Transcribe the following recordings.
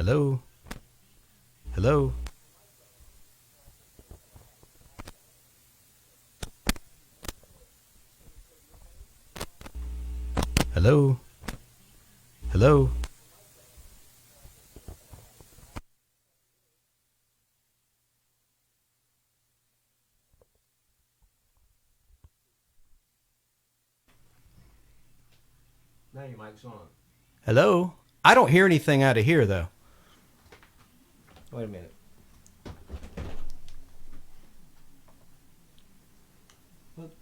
Hello? Hello? Hello? Hello? Now your mic's on. Hello? I don't hear anything out of here, though. Wait a minute. Look,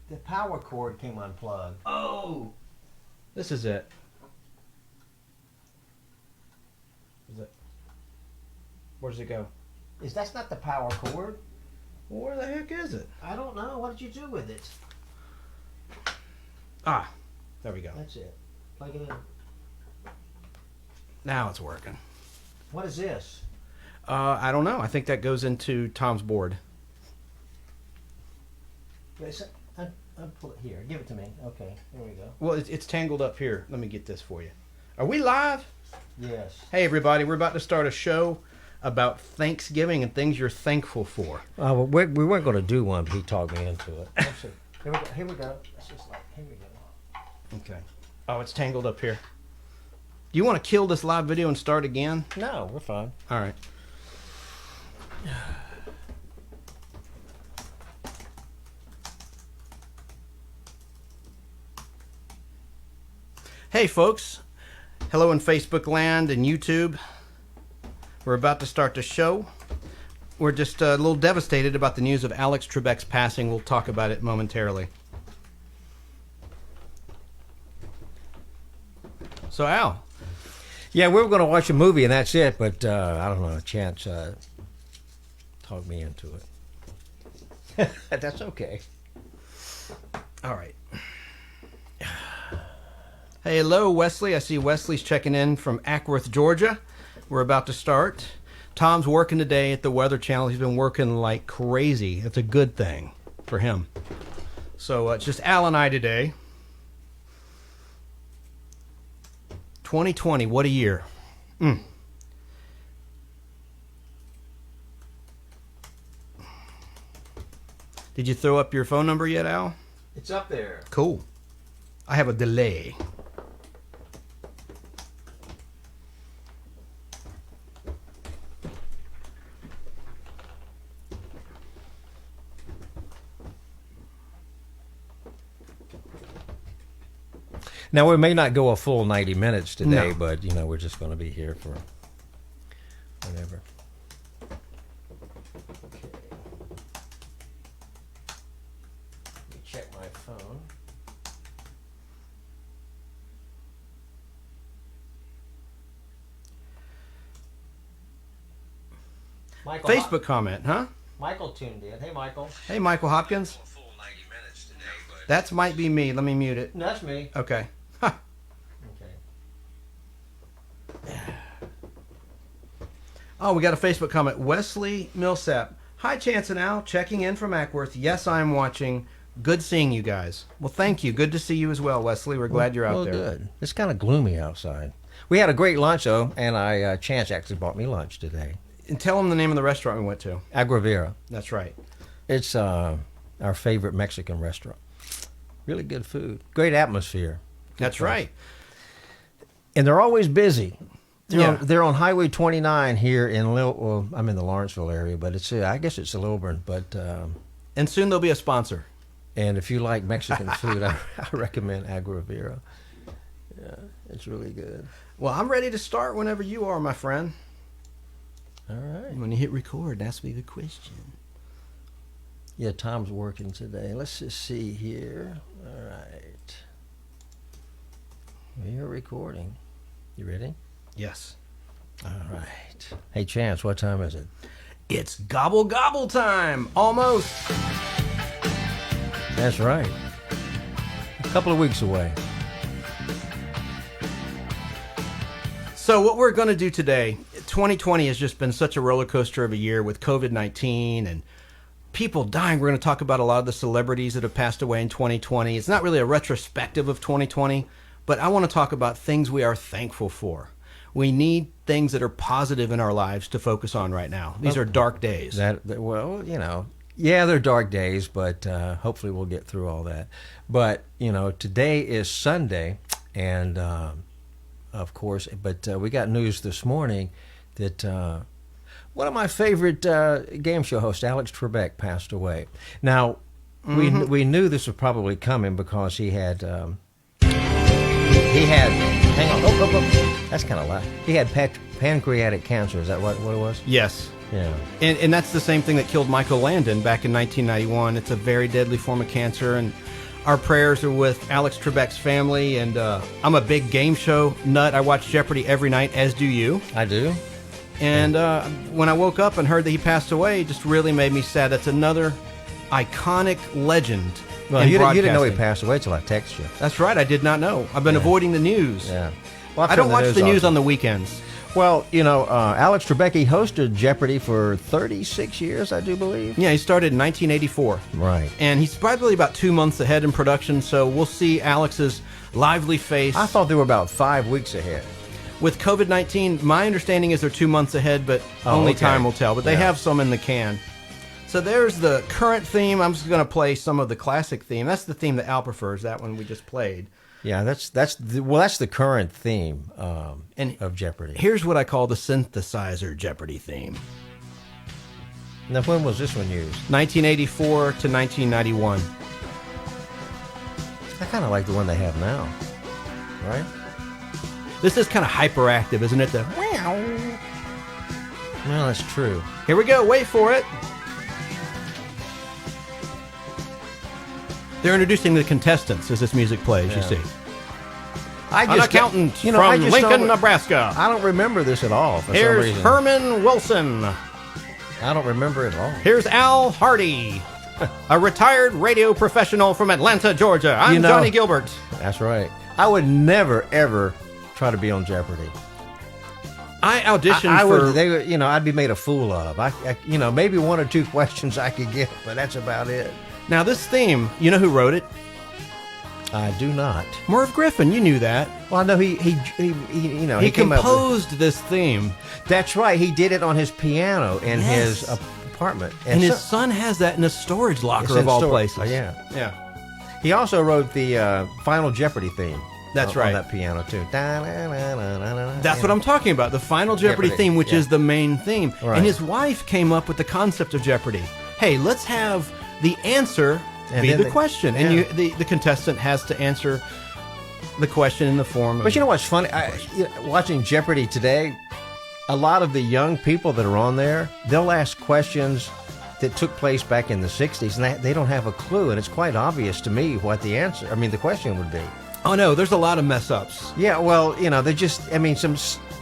the power cord came unplugged. Oh! This is it. Is it? Where does it go? That's not the power cord? Well, where the heck is it? I don't know. What did you do with it? Ah, there we go. That's it. Plug it in. Now it's working. What is this? I don't know. I think that goes into Tom's board. Pull it here. Give it to me. Okay, there we go. Well, it's tangled up here. Let me get this for you. Are we live? Yes. Hey, everybody. We're about to start a show about Thanksgiving and things you're thankful for. Well, we weren't going to do one, but he talked me into it. Let's see. Here we go. It's just like, here we go. Okay. Oh, it's tangled up here. Do you want to kill this live video and start again? No, we're fine. All right. Hey, folks. Hello in Facebook land and YouTube. We're about to start the show. We're just a little devastated about the news of Alex Trebek's passing. We'll talk about it momentarily. So, Al. Yeah, we were going to watch a movie and that's it, but I don't know, Chance talked me into it. That's okay. All right. Hey, hello, Wesley. I see Wesley's checking in from Ackworth, Georgia. We're about to start. Tom's working today at the Weather Channel. He's been working like crazy. It's a good thing for him. So it's just Al and I today. 2020, what a year. Did you throw up your phone number yet, Al? It's up there. Cool. I have a delay. Now, we may not go a full 90 minutes today, No. but, we're just going to be here for whatever. Okay. Let me check my phone. Michael Facebook comment, huh? Michael tuned in. Hey, Michael. Hey, Michael Hopkins. Full 90 minutes today, but... That might be me. Let me mute it. No, that's me. Okay. Okay. Oh, we got a Facebook comment. Wesley Millsap. Hi, Chance and Al. Checking in from Ackworth. Yes, I'm watching. Good seeing you guys. Well, thank you. Good to see you as well, Wesley. We're glad you're out there. Good. It's kind of gloomy outside. We had a great lunch, though, and Chance actually bought me lunch today. And tell them the name of the restaurant we went to. Agravera. That's right. It's our favorite Mexican restaurant. Really good food. Great atmosphere. That's right. And they're always busy. Yeah. They're on Highway 29 here in I'm in the Lawrenceville area, but I guess it's Lilburn. But And soon there'll be a sponsor. and if you like Mexican food, I recommend Agravera. Yeah, it's really good. Well, I'm ready to start whenever you are, my friend. All right. When you hit record, ask me the question. Yeah, Tom's working today. Let's just see here. All right. We are recording. You ready? Yes. All right. Hey, Chance, what time is it? It's gobble gobble time. Almost. That's right. A couple of weeks away. So what we're going to do today, 2020 has just been such a roller coaster of a year with COVID-19 and people dying. We're going to talk about a lot of the celebrities that have passed away in 2020. It's not really a retrospective of 2020, but I want to talk about things we are thankful for. We need things that are positive in our lives to focus on right now. These are dark days. Well, yeah, they're dark days, but hopefully we'll get through all that. But, today is Sunday, and of course, but we got news this morning that one of my favorite game show hosts, Alex Trebek, passed away. Now, we knew this was probably coming because he had, hang on, oh, that's kind of loud. He had pancreatic cancer, is that what it was? Yes. Yeah. And that's the same thing that killed Michael Landon back in 1991. It's a very deadly form of cancer, and our prayers are with Alex Trebek's family. And I'm a big game show nut. I watch Jeopardy every night, as do you. I do. And when I woke up and heard that he passed away, it just really made me sad. That's another iconic legend. Well, you didn't know he passed away until I texted you. That's right. I did not know. I've been avoiding the news. Yeah. Well, I don't watch the news on the weekends. Well, Alex Trebek, he hosted Jeopardy for 36 years, I do believe. Yeah, he started in 1984. Right. And he's probably about 2 months ahead in production, so we'll see Alex's lively face. I thought they were about 5 weeks ahead. With COVID-19, my understanding is they're 2 months ahead, but only time will tell. But they have some in the can. So there's the current theme. I'm just going to play some of the classic theme. That's the theme that Al prefers, that one we just played. Yeah, that's the current theme of Jeopardy. Here's what I call the synthesizer Jeopardy theme. Now, when was this one used? 1984 to 1991. I kind of like the one they have now, right? This is kind of hyperactive, isn't it? Well, that's true. Here we go. Wait for it. They're introducing the contestants as this music plays, you see. An accountant from Lincoln, Nebraska. I don't remember this at all for Here's some reason. Herman Wilson. I don't remember it at all. Here's Al Hardy, a retired radio professional from Atlanta, Georgia. I'm Johnny Gilbert. That's right. I would never, ever try to be on Jeopardy. I auditioned for... I'd be made a fool of. Maybe one or two questions I could get, but that's about it. Now, this theme, you know who wrote it? I do not. Merv Griffin, you knew that. Well, I know he composed this theme. That's right. He did it on his piano in his apartment. And his son has that in a storage locker of all places. Yeah. He also wrote the Final Jeopardy theme. That's right. On that piano, too. That's what I'm talking about. The Final Jeopardy theme, which is the main theme. Right. And his wife came up with the concept of Jeopardy. Hey, let's have the answer be the question. And the contestant has to answer the question in the form of... But you know what's funny? Watching Jeopardy today, a lot of the young people that are on there, they'll ask questions that took place back in the 60s, and they don't have a clue. And it's quite obvious to me what the question would be. Oh, no, there's a lot of mess-ups. Yeah, well, they're just,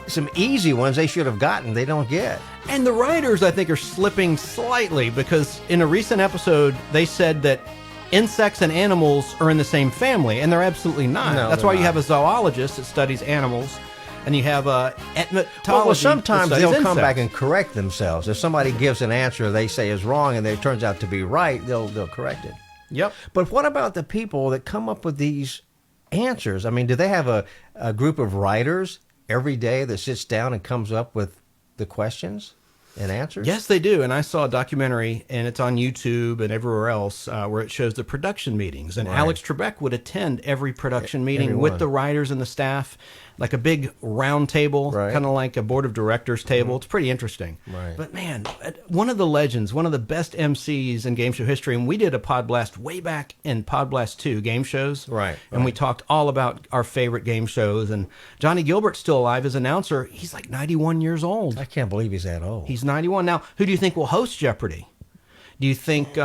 some easy ones they should have gotten, they don't get. And the writers, I think, are slipping slightly because in a recent episode, they said that insects and animals are in the same family, and they're absolutely not. No, that's why you have a zoologist that studies animals, and you have a etymology. Well, sometimes they'll insects. come back and correct themselves. If somebody gives an answer they say is wrong and it turns out to be right, they'll correct it. Yep. But what about the people that come up with these answers? Do they have a group of writers every day that sits down and comes up with the questions and answers? Yes, they do. And I saw a documentary, and it's on YouTube and everywhere else, where it shows the production meetings. And Alex Trebek would attend every production meeting with the writers and the staff, like a big round table, kind of like a board of directors table. It's pretty interesting. Right. But man, one of the legends, one of the best MCs in game show history, and we did a PodBlast way back in PodBlast 2 game shows. Right. And we talked all about our favorite game shows. And Johnny Gilbert's still alive as announcer. He's like 91 years old. I can't believe he's that old. He's 91. Now, who do you think will host Jeopardy? Do you think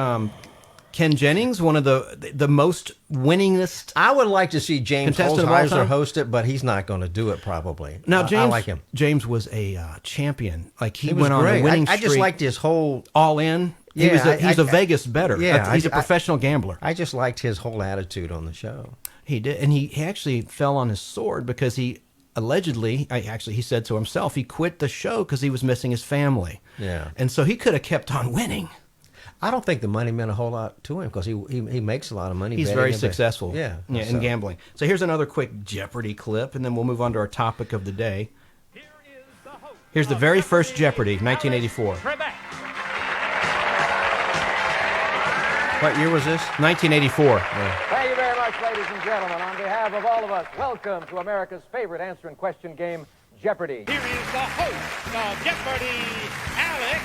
Ken Jennings, one of the most winningest? I would like to see James Holzhauser host it, but he's not going to do it probably. Now, James, I like him. James was a champion. Like he went on a winning streak. I just liked his whole all in. He's a Vegas bettor. Yeah, he's a professional gambler. I just liked his whole attitude on the show. He did, and he actually fell on his sword because he allegedly, he said so himself, he quit the show because he was missing his family. Yeah, and so he could have kept on winning. I don't think the money meant a whole lot to him because he makes a lot of money. He's very successfful. Yeah, in gambling. So here's another quick Jeopardy clip, and then we'll move on to our topic of the day. Here Here's the very first Jeopardy, 1984. Trebek. What year was this? 1984. Thank you very much, ladies and gentlemen. On behalf of all of us, welcome to America's favorite answer and question game, Jeopardy! Here is the host of Jeopardy, Alex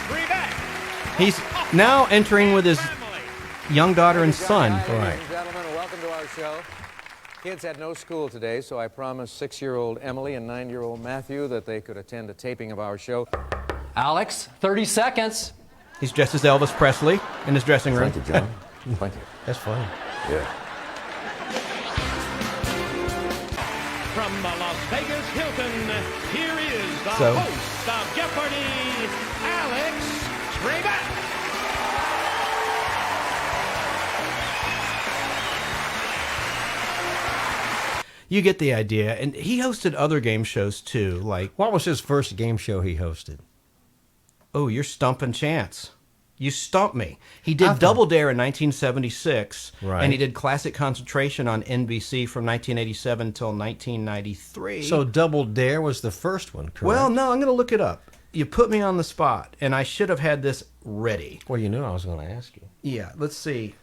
Trebek. He's now entering with his young daughter and son. Ladies Right. and gentlemen, welcome to our show. Kids had no school today, so I promised 6-year-old Emily and 9-year-old Matthew that they could attend a taping of our show. Alex, 30 seconds. He's dressed as Elvis Presley in his dressing room. Thank you, John. Thank you. That's funny. Yeah. From the Las Vegas Hilton, here is the So- host of Jeopardy, Alex Trebek. You get the idea. And he hosted other game shows too, like, What was his first game show he hosted? oh, you're stumping Chance. You stumped me. He did I thought- Double Dare in 1976, Right. and he did Classic Concentration on NBC from 1987 until 1993. So Double Dare was the first one, correct? well, no, I'm going to look it up. You put me on the spot, and I should have had this ready. Well, you knew I was going to ask you. Yeah, let's see.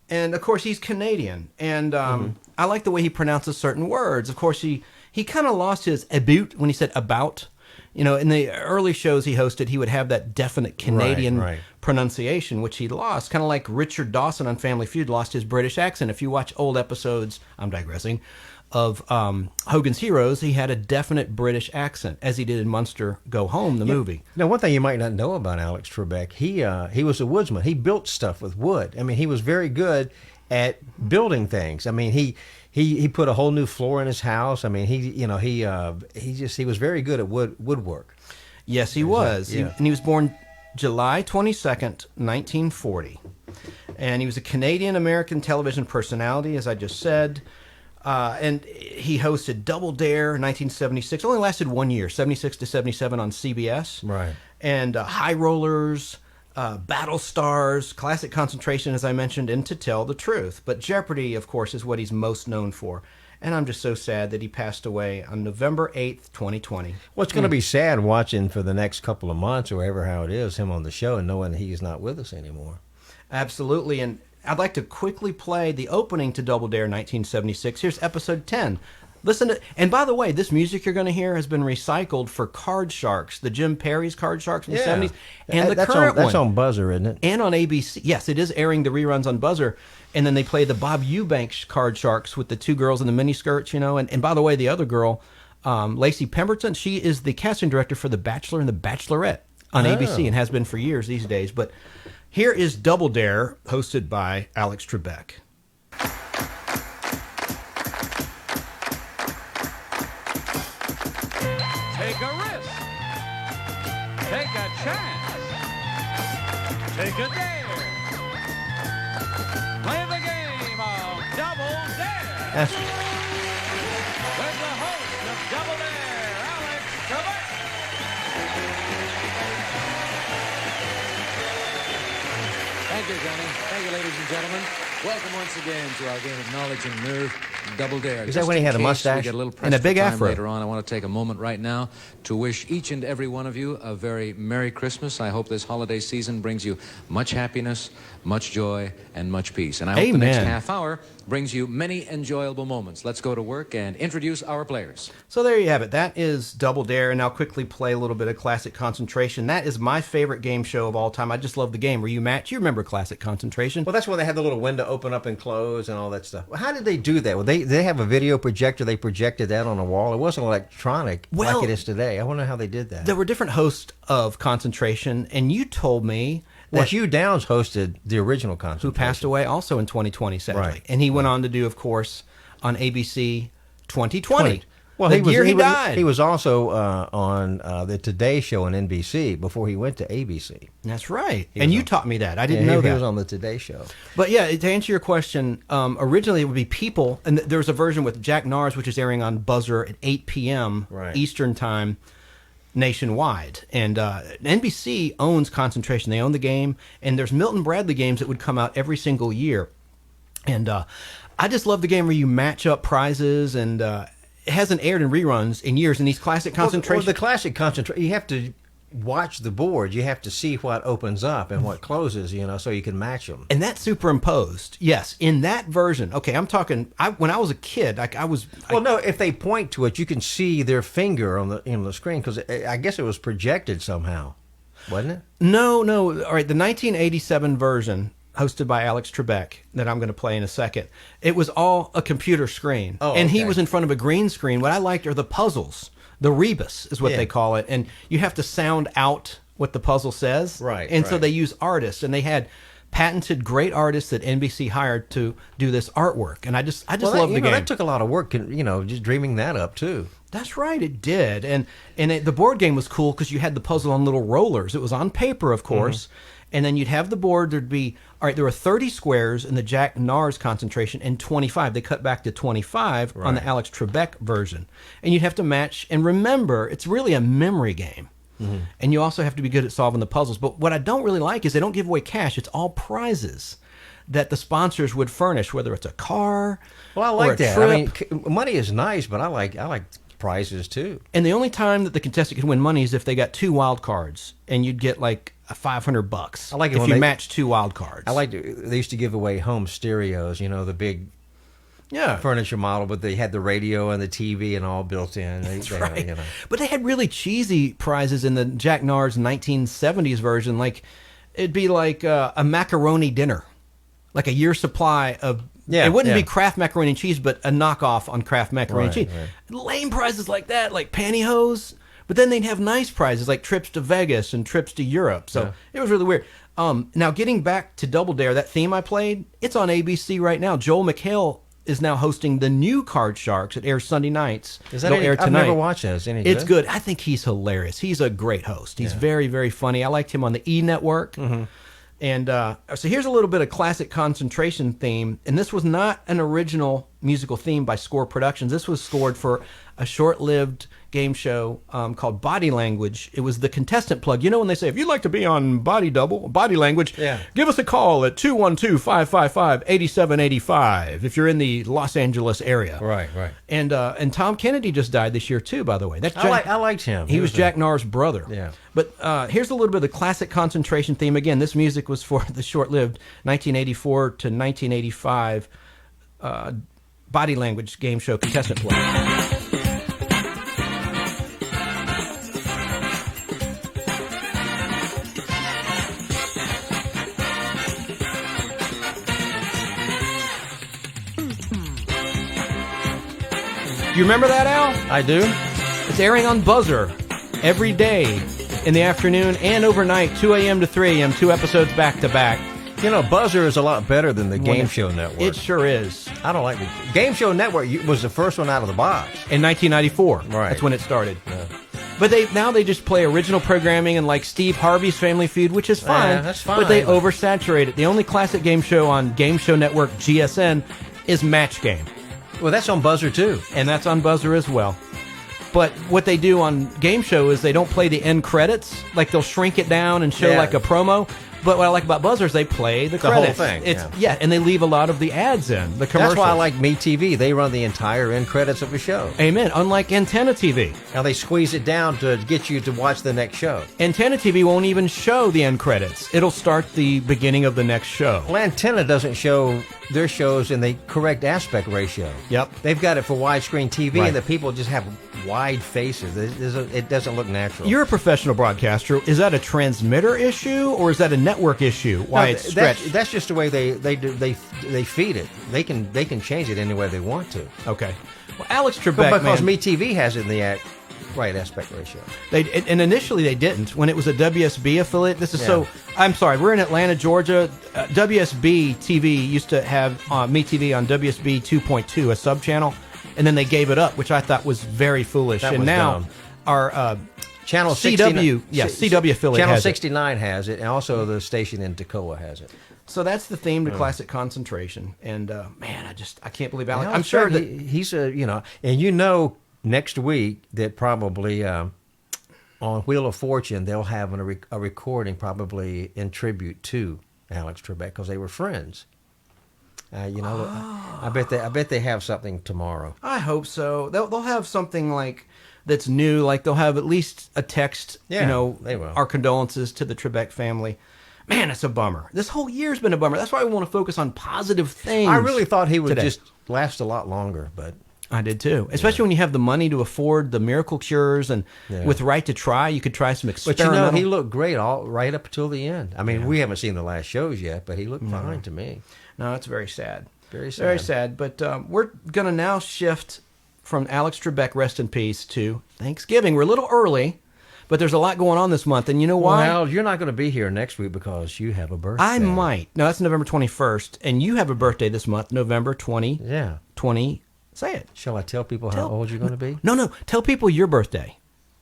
And of course, he's Canadian, and I like the way he pronounces certain words. Of course, he kind of lost his about when he said about. You know, in the early shows he hosted, he would have that definite Canadian right. pronunciation, which he lost. Kind of like Richard Dawson on Family Feud lost his British accent. If you watch old episodes, I'm digressing, of Hogan's Heroes, he had a definite British accent, as he did in Munster Go Home, the movie. Now, one thing you might not know about Alex Trebek, he was a woodsman. He built stuff with wood. I mean, he was very good at building things. I mean, he put a whole new floor in his house. I mean, he was very good at woodwork. Yes, he was. yeah. And he was born July 22nd, 1940. And he was a Canadian-American television personality, as I just said. And he hosted Double Dare in 1976. It only lasted 1 year, 76 to 77 on CBS. Right. And High Rollers, Battle Stars, Classic Concentration, as I mentioned, and To Tell the Truth. But Jeopardy, of course, is what he's most known for. And I'm just so sad that he passed away on November 8th, 2020. Well, it's going to be sad watching for the next couple of months, or ever how it is, him on the show and knowing he's not with us anymore. Absolutely. And I'd like to quickly play the opening to Double Dare 1976. Here's episode 10. Listen to, and by the way, this music you're going to hear has been recycled for Card Sharks, the Jim Perry's Card Sharks in the 70s, and the that's current that's one. on Buzzer, isn't it? And on ABC. Yes, it is airing the reruns on Buzzer. And then they play the Bob Eubanks Card Sharks with the two girls in the miniskirts, you know. And by the way, the other girl, Lacey Pemberton, she is the casting director for The Bachelor and The Bachelorette on ABC and has been for years these days. But here is Double Dare, hosted by Alex Trebek. Take a risk. Take a chance. Take a dare. Play the game of Double Dare. That's, With the host of Double Dare, Alex Trebek. Thank you, Johnny. Thank you, ladies and gentlemen. Welcome once again to our game of knowledge and nerve, Double Dare. Is that Just when he in had a case mustache? we get a little And a pressed big for time afro? Later on, I want to take a moment right now to wish each and every one of you a very Merry Christmas. I hope this holiday season brings you much happiness, much joy, and much peace. And I hope the next Amen. half hour brings you many enjoyable moments. Let's go to work and introduce our players. so there you have it. That is Double Dare, and I'll quickly play a little bit of Classic Concentration. That is my favorite game show of all time. I just love the game. Where you match, you remember Classic Concentration? Well, that's when they had the little window open up and close and all that stuff. Well, how did they do that? Well, they have a video projector. They projected that on a wall. It wasn't electronic Well, like it is today. I wonder how they did that. There were different hosts of Concentration, and you told me Well, that Hugh Downs hosted the original concert. who passed away also in 2020, sadly. Right. And he went on to do, of course, on ABC 2020. Well, the year he was, died. He was also on the Today Show on NBC before he went to ABC. That's right. He And was you on- taught me that. I didn't Yeah, know he that. was on the Today Show. But yeah, to answer your question, originally it would be People, and there was a version with Jack Nars, which is airing on Buzzer at 8 p.m. Right. Eastern Time nationwide. And NBC owns Concentration. They own the game, and there's Milton Bradley games that would come out every single year. And I just love the game where you match up prizes, and it hasn't aired in reruns in years. And these classic concentration. Well, the classic concentration, you have to watch the board. You have to see what opens up and what closes, so you can match them. And that's superimposed. Yes, in that version. Okay, I'm talking. When I was a kid, I was. Well, no, if they point to it, you can see their finger on the screen because I guess it was projected somehow, wasn't it? No. All right, the 1987 version, hosted by Alex Trebek, that I'm going to play in a second. It was all a computer screen, and he was in front of a green screen. What I liked are the puzzles. The rebus is what they call it, and you have to sound out what the puzzle says. Right. And so they use artists, and they had patented great artists that NBC hired to do this artwork, and I just love the game. That took a lot of work, just dreaming that up too. That's right, it did, and the board game was cool because you had the puzzle on little rollers. It was on paper, of course. And then you'd have the board. There'd be, there were 30 squares in the Jack Nars concentration and 25. They cut back to 25 on the Alex Trebek version. And you'd have to match. And remember, it's really a memory game. And you also have to be good at solving the puzzles. But what I don't really like is they don't give away cash. It's all prizes that the sponsors would furnish, whether it's a car Well, I like or a that. trip. I mean, money is nice, but I like prizes too. And the only time that the contestant can win money is if they got 2 wild cards. And you'd get like $500. I like it if when you they match 2 wild cards. They used to give away home stereos, the big furniture model, but they had the radio and the TV and all built in. That's right. But they had really cheesy prizes in the Jack Nars 1970s version. Like, it'd be like a macaroni dinner, like a year's supply of. It wouldn't be Kraft macaroni and cheese, but a knockoff on Kraft macaroni and cheese. Right. Lame prizes like that, like pantyhose. But then they'd have nice prizes like trips to Vegas and trips to Europe. So it was really weird. Now, getting back to Double Dare, that theme I played, it's on ABC right now. Joel McHale is now hosting the new Card Sharks. It airs Sunday nights. It'll air tonight. I've never watched it. Is it any good? It's good. I think he's hilarious. He's a great host. He's very, very funny. I liked him on the E! Network. And so here's a little bit of classic concentration theme. And this was not an original musical theme by Score Productions. This was scored for a short-lived game show called Body Language. It was the contestant plug. When they say, if you'd like to be on Body Language, give us a call at 212-555-8785 if you're in the Los Angeles area. Right. And Tom Kennedy just died this year, too, by the way. I liked him. He was Jack Nars' brother. Yeah. But here's a little bit of the classic concentration theme. Again, this music was for the short-lived 1984 to 1985 Body Language game show contestant plug. You remember that, Al? I do. It's airing on Buzzer every day in the afternoon and overnight, 2 a.m. to 3 a.m., 2 episodes back to back. Buzzer is a lot better than the Game Show Network. It sure is. I don't like the Game Show Network. Was the first one out of the box in 1994. Right, that's when it started. Yeah. But they just play original programming and like Steve Harvey's Family Feud, which is fine. Yeah, that's fine. But they oversaturate it. The only classic game show on Game Show Network GSN is Match Game. Well, that's on Buzzer too, and that's on Buzzer as well. But what they do on Game Show is they don't play the end credits. Like, they'll shrink it down and show like a promo. But what I like about Buzzer is they play the credits. Whole thing. And they leave a lot of the ads in, the commercials. That's why I like MeTV. They run the entire end credits of a show. Amen. Unlike Antenna TV. Now they squeeze it down to get you to watch the next show. Antenna TV won't even show the end credits. It'll start the beginning of the next show. Well, Antenna doesn't show their shows in the correct aspect ratio. Yep. They've got it for widescreen TV, and the people just have wide faces. It doesn't look natural. You're a professional broadcaster. Is that a transmitter issue, or is that a network issue? Why it's stretched? That's just the way they feed it. They can change it any way they want to. Okay. Well, Alex Trebek, because MeTV has it in the right aspect ratio. And initially they didn't. When it was a WSB affiliate, this is so... I'm sorry, we're in Atlanta, Georgia. WSB TV used to have MeTV on WSB 2.2, a sub-channel, and then they gave it up, which I thought was very foolish. That and was now dumb. Our Channel CW, 69, CW affiliate Channel has 69 has it, and also the station in Toccoa has it. So that's the theme to classic concentration. And man, I can't believe Alex. Well, I'm sure that he's next week that probably on Wheel of Fortune they'll have a recording probably in tribute to Alex Trebek because they were friends. I bet they have something tomorrow. I hope so. They'll have something like that's new. Like they'll have at least a text. Yeah, you know, they will. Our condolences to the Trebek family. Man, it's a bummer. This whole year's been a bummer. That's why we want to focus on positive things. I really thought he would today. just last a lot longer, but I did too. Especially when you have the money to afford the miracle cures, and Yeah. with Right to Try, you could try some but experimental. he looked great all right up until the end. I mean, we haven't seen the last shows yet, but he looked fine to me. No, it's very sad. Very sad. Very sad. But we're going to now shift from Alex Trebek, rest in peace, to Thanksgiving. We're a little early, but there's a lot going on this month. And you know why? Well, you're not going to be here next week because you have a birthday. I might. No, that's November 21st. And you have a birthday this month, November 20. Yeah. 20. Say it. Shall I tell people how old you're going to be? No. Tell people your birthday.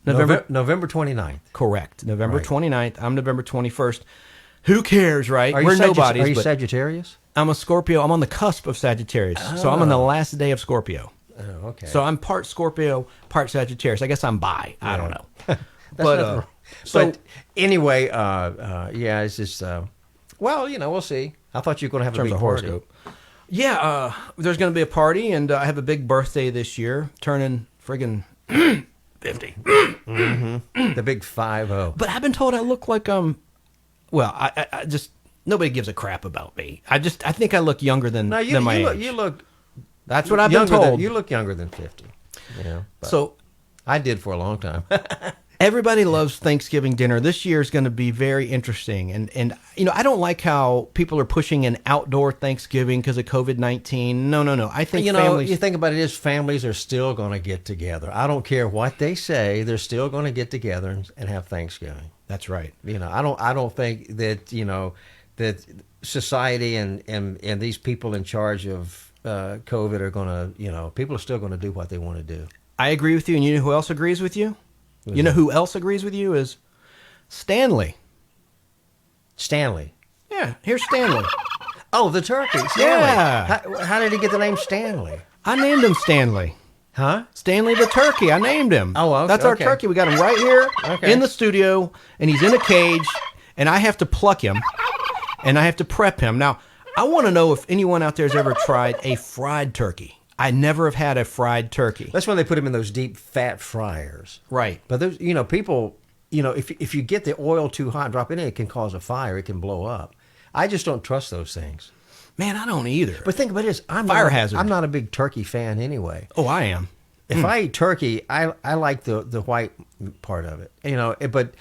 November 29th. Correct. November Right. 29th. I'm November 21st. Who cares, right? Are We're you nobodies. Are you but Sagittarius? I'm a Scorpio. I'm on the cusp of Sagittarius. So I'm on the last day of Scorpio. Oh, okay. So I'm part Scorpio, part Sagittarius. I guess I'm bi. I don't know. That's but not wrong. so But anyway, yeah, it's just well, we'll see. I thought you were going to have a terms big of party. horoscope. Yeah, there's going to be a party, and I have a big birthday this year, turning friggin' 50. The big 5-0. But I've been told I look like well, I just nobody gives a crap about me. I think I look younger than No, than my age. you look. That's what I've been younger told. You look younger than 50. But So I did for a long time. everybody loves Thanksgiving dinner. This year is going to be very interesting, and I don't like how people are pushing an outdoor Thanksgiving because of COVID-19. No. I think families. You think about it, families are still going to get together. I don't care what they say; they're still going to get together and have Thanksgiving. That's right. I don't think that that society and these people in charge of COVID are going to people are still going to do what they want to do. I agree with you, and you know who else agrees with you? You know who else agrees with you is Stanley. Stanley. Yeah, here's Stanley. Oh, the turkey. Stanley. Yeah. How did he get the name Stanley? I named him Stanley. Huh? Stanley the turkey. I named him. Oh, okay, that's our okay. turkey. We got him right here Okay. in the studio, and he's in a cage, and I have to pluck him, and I have to prep him. Now, I want to know if anyone out there has ever tried a fried turkey. I never have had a fried turkey. That's when they put him in those deep fat fryers. Right. But there's, people, if you get the oil too hot, drop it in, it can cause a fire. It can blow up. I just don't trust those things. Man, I don't either. But think about this. Fire hazard. I'm not a big turkey fan anyway. Oh, I am. If I eat turkey, I like the white part of it. But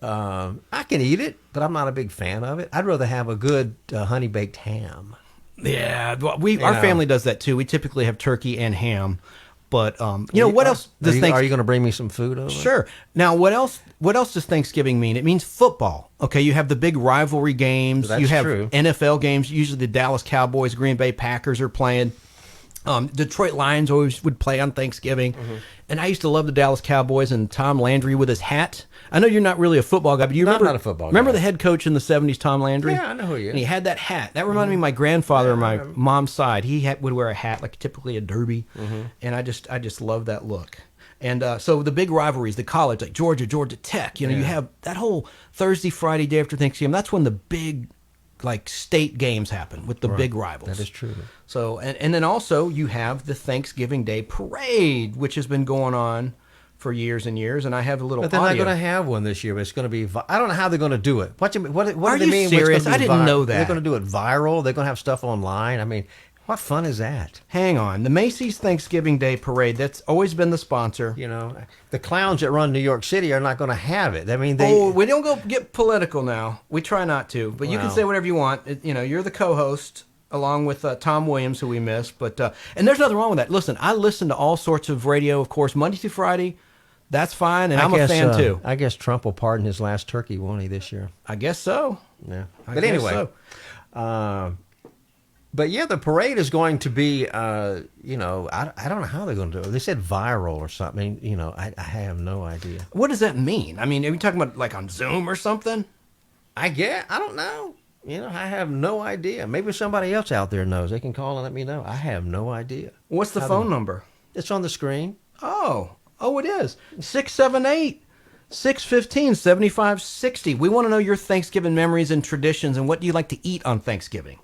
I can eat it, but I'm not a big fan of it. I'd rather have a good honey baked ham. Yeah, well, our family does that too. We typically have turkey and ham, but what else does Are you going to bring me some food over? Sure. Now, what else does Thanksgiving mean? It means football. Okay, you have the big rivalry games. That's you have true. NFL games. Usually, the Dallas Cowboys, Green Bay Packers are playing. Detroit Lions always would play on Thanksgiving. Mm-hmm. And I used to love the Dallas Cowboys and Tom Landry with his hat. I know you're not really a football guy, but you No, I'm remember not a football remember guy. the head coach in the 70s, Tom Landry? Yeah, I know who he is. And he had that hat. That reminded me of my grandfather on my mom's side. He would wear a hat, like typically a derby. Mm-hmm. And I just love that look. And so the big rivalries, the college, like Georgia Tech, you have that whole Thursday, Friday, day after Thanksgiving. That's when the big state games happen with the big rivals. That is true. So, and then also you have the Thanksgiving Day Parade, which has been going on for years and years, and I have a little But they're audio. not going to have one this year. But it's going to be. I don't know how they're going to do it. What do Are they you mean? what's gonna serious? be I didn't know that. They're going to do it viral. They're going to have stuff online. I mean, what fun is that? Hang on. The Macy's Thanksgiving Day Parade, that's always been the sponsor. The clowns that run New York City are not going to have it. I mean, We don't go get political now. We try not to, but you can Well. say whatever you want. You're the co-host along with Tom Williams, who we miss. But and there's nothing wrong with that. Listen, I listen to all sorts of radio, of course, Monday through Friday. That's fine, and I'm a fan too. I guess Trump will pardon his last turkey, won't he, this year? I guess so. Yeah. I But guess anyway, so. but yeah, the parade is going to be, I don't know how they're going to do it. They said viral or something. I have no idea. What does that mean? I mean, are you talking about like on Zoom or something? I don't know. I have no idea. Maybe somebody else out there knows. They can call and let me know. I have no idea. What's the phone number? It's on the screen. Oh, it is 678-615-7560. We want to know your Thanksgiving memories and traditions, and what do you like to eat on Thanksgiving?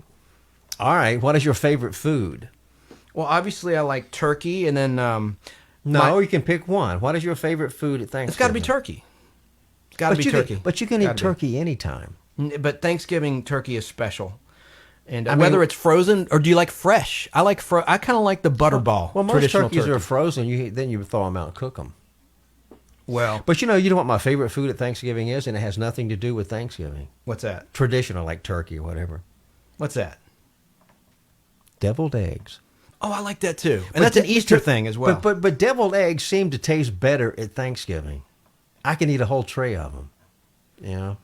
All right. What is your favorite food? Well, obviously I like turkey, and then No, you can pick one. What is your favorite food at Thanksgiving? it's got to be turkey. It's got to be turkey. But you can eat Gotta be. turkey anytime. But Thanksgiving turkey is special. And I mean- whether it's frozen or do you like fresh? I kind of like the butterball. Well, most traditional turkeys turkey. are frozen. Then you throw them out and cook them. Well, But you know what my favorite food at Thanksgiving is, and it has nothing to do with Thanksgiving. what's that? Traditional, like turkey or whatever. What's that? Deviled eggs. Oh, I like that too. And that's an Easter thing as well. But deviled eggs seem to taste better at Thanksgiving. I can eat a whole tray of them. You know?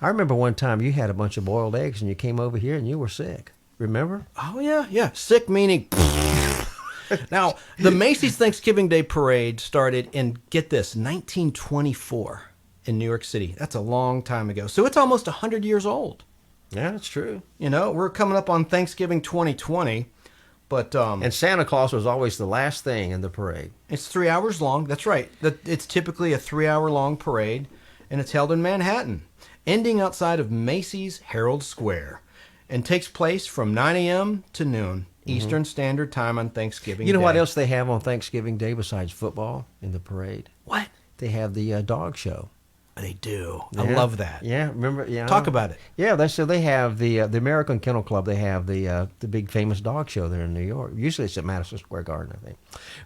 I remember one time you had a bunch of boiled eggs and you came over here and you were sick. Remember? Oh, yeah. Sick meaning. Now, the Macy's Thanksgiving Day Parade started in, get this, 1924 in New York City. That's a long time ago. So it's almost 100 years old. Yeah, that's true. You know, we're coming up on Thanksgiving 2020, but And Santa Claus was always the last thing in the parade. it's 3 hours long. That's right. It's typically a 3-hour-long parade, and it's held in Manhattan, ending outside of Macy's Herald Square, and takes place from 9 a.m. to noon Eastern Standard Time on Thanksgiving You know Day. what else they have on Thanksgiving Day besides football in the parade? What? They have the dog show. They do. I Yeah. love that. Yeah, remember? Yeah, Talk about it. Yeah, so they have the American Kennel Club. They have the big famous dog show there in New York. Usually it's at Madison Square Garden, I think.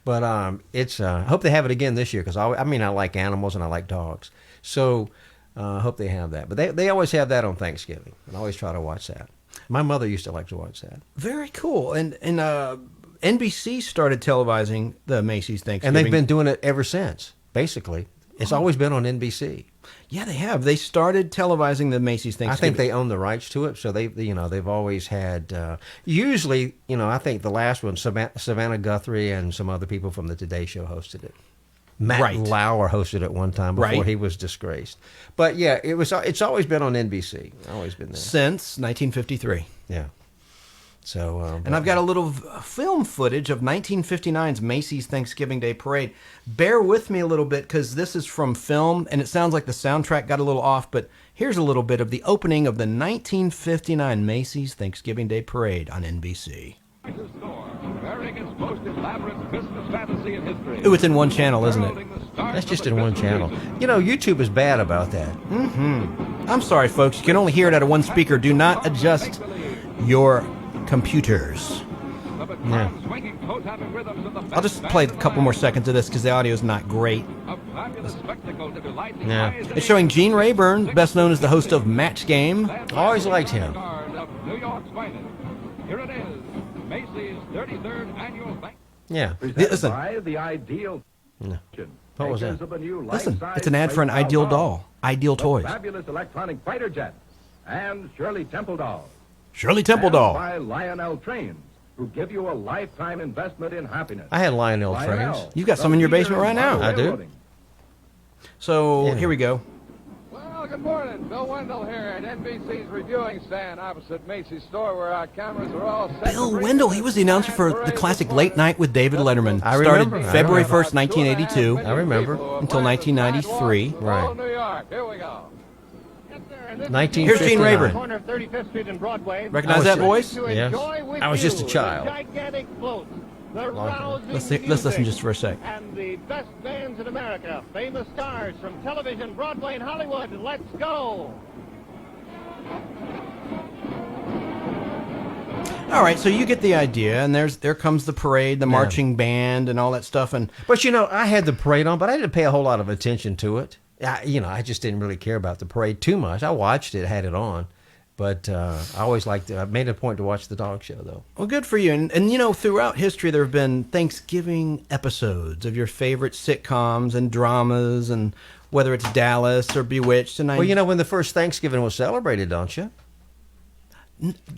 But it's I hope they have it again this year because I like animals and I like dogs. So I hope they have that. But they always have that on Thanksgiving, and I always try to watch that. My mother used to like to watch that. Very cool. And NBC started televising the Macy's Thanksgiving. And they've been doing it ever since. Basically, it's always been on NBC. Yeah, they have. They started televising the Macy's I Thanksgiving. think they own the rights to it, so they've always had. Usually, I think the last one, Savannah Guthrie and some other people from the Today Show hosted it. Matt Right. Lauer hosted it one time before Right. he was disgraced. But yeah, it's always been on NBC. Always been there. Since 1953. Yeah. So. And I've got a little film footage of 1959's Macy's Thanksgiving Day Parade. Bear with me a little bit because this is from film, and it sounds like the soundtrack got a little off, but here's a little bit of the opening of the 1959 Macy's Thanksgiving Day Parade on NBC. Bearing its most elaborate Christmas fantasy in history. Ooh, it's in one channel, isn't it? That's just in one channel. YouTube is bad about that. I'm sorry, folks. You can only hear it out of one speaker. Do not adjust your computers. Yeah. I'll just play a couple more seconds of this because the audio is not great. Yeah. It's showing Gene Rayburn, best known as the host of Match Game. Always liked him. New York's finest. Here it is, Macy's 33rd annual bank. Yeah. Listen, By the Ideal. What was that? listen. It's an ad for an Ideal doll. Ideal Toys. Fabulous electronic fighter jets and Shirley Temple dolls. Shirley Temple And doll. by Lionel Trains, who give you a lifetime investment in happiness. I had Lionel Lionel, trains. You've got some in your the leader basement right now. model I do. railroading. So Yeah. here we go. Well, good morning. Bill Wendell here at NBC's reviewing stand opposite Macy's store where our cameras are all set. Bill to bring Wendell, you he was the announcer for the classic Late Night with David Letterman. I Started remember. I February remember. 1st, 1982. I remember. Until 1993. Right. New York. Here we go. Here's 1959. Gene Rayburn. Corner of 35th Street and Broadway. Recognize that voice? Yes. I was just a child. Gigantic floats. The rousing Let's listen just for a sec. And the best bands in America, famous stars from television, Broadway, and Hollywood. Let's go. All right, so you get the idea, and there comes the parade, the marching band, and all that stuff. And But I had the parade on, but I didn't pay a whole lot of attention to it. I just didn't really care about the parade too much. I watched it, had it on, but I always liked it. I made a point to watch the dog show, though. well, good for you. And throughout history, there have been Thanksgiving episodes of your favorite sitcoms and dramas, and whether it's Dallas or Bewitched. And Well, when the first Thanksgiving was celebrated, don't you?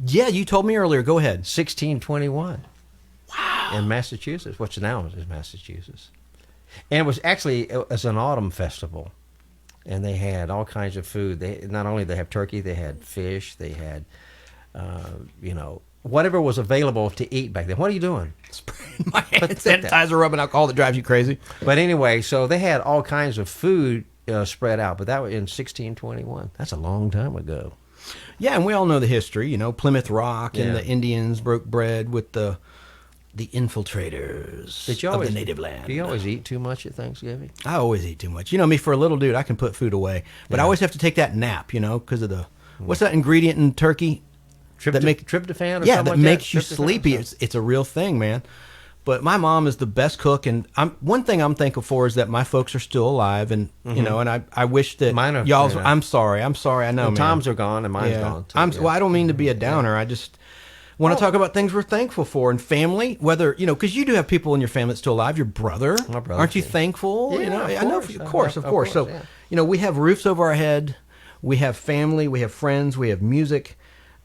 yeah, you told me earlier. Go ahead. 1621. Wow. In Massachusetts, which now is Massachusetts. And it was an autumn festival. And they had all kinds of food. Not only they have turkey, they had fish, they had, whatever was available to eat back then. What are you doing? Spraying my hand Put that- sanitizer, rubbing alcohol that drives you crazy. But anyway, so they had all kinds of food spread out. But that was in 1621. That's a long time ago. Yeah, and we all know the history. You know, Plymouth Rock and Yeah. the Indians broke bread with the infiltrators of the native land. Do you always eat too much at Thanksgiving? I always eat too much. You know me, for a little dude, I can put food away, but I always have to take that nap. You know, because of the what's that ingredient in turkey? Tryptophan or Yeah, something that like makes you Tryptophan or sleepy. something? It's a real thing, man. But my mom is the best cook, and one thing I'm thankful for is that my folks are still alive, and you know, and I wish that Mine are- y'all's. yeah. I'm sorry, I know, man. Tom's are gone and mine's gone. Too, Well, I don't mean to be a downer. I just want to talk about things we're thankful for and family. Whether you know, because you do have people in your family that's still alive. Your brother, My brother, aren't you yeah. thankful? Yeah, you know, of I know, course. of Of course. So course, yeah. you know, we have roofs over our head, we have family, we have friends, we have music,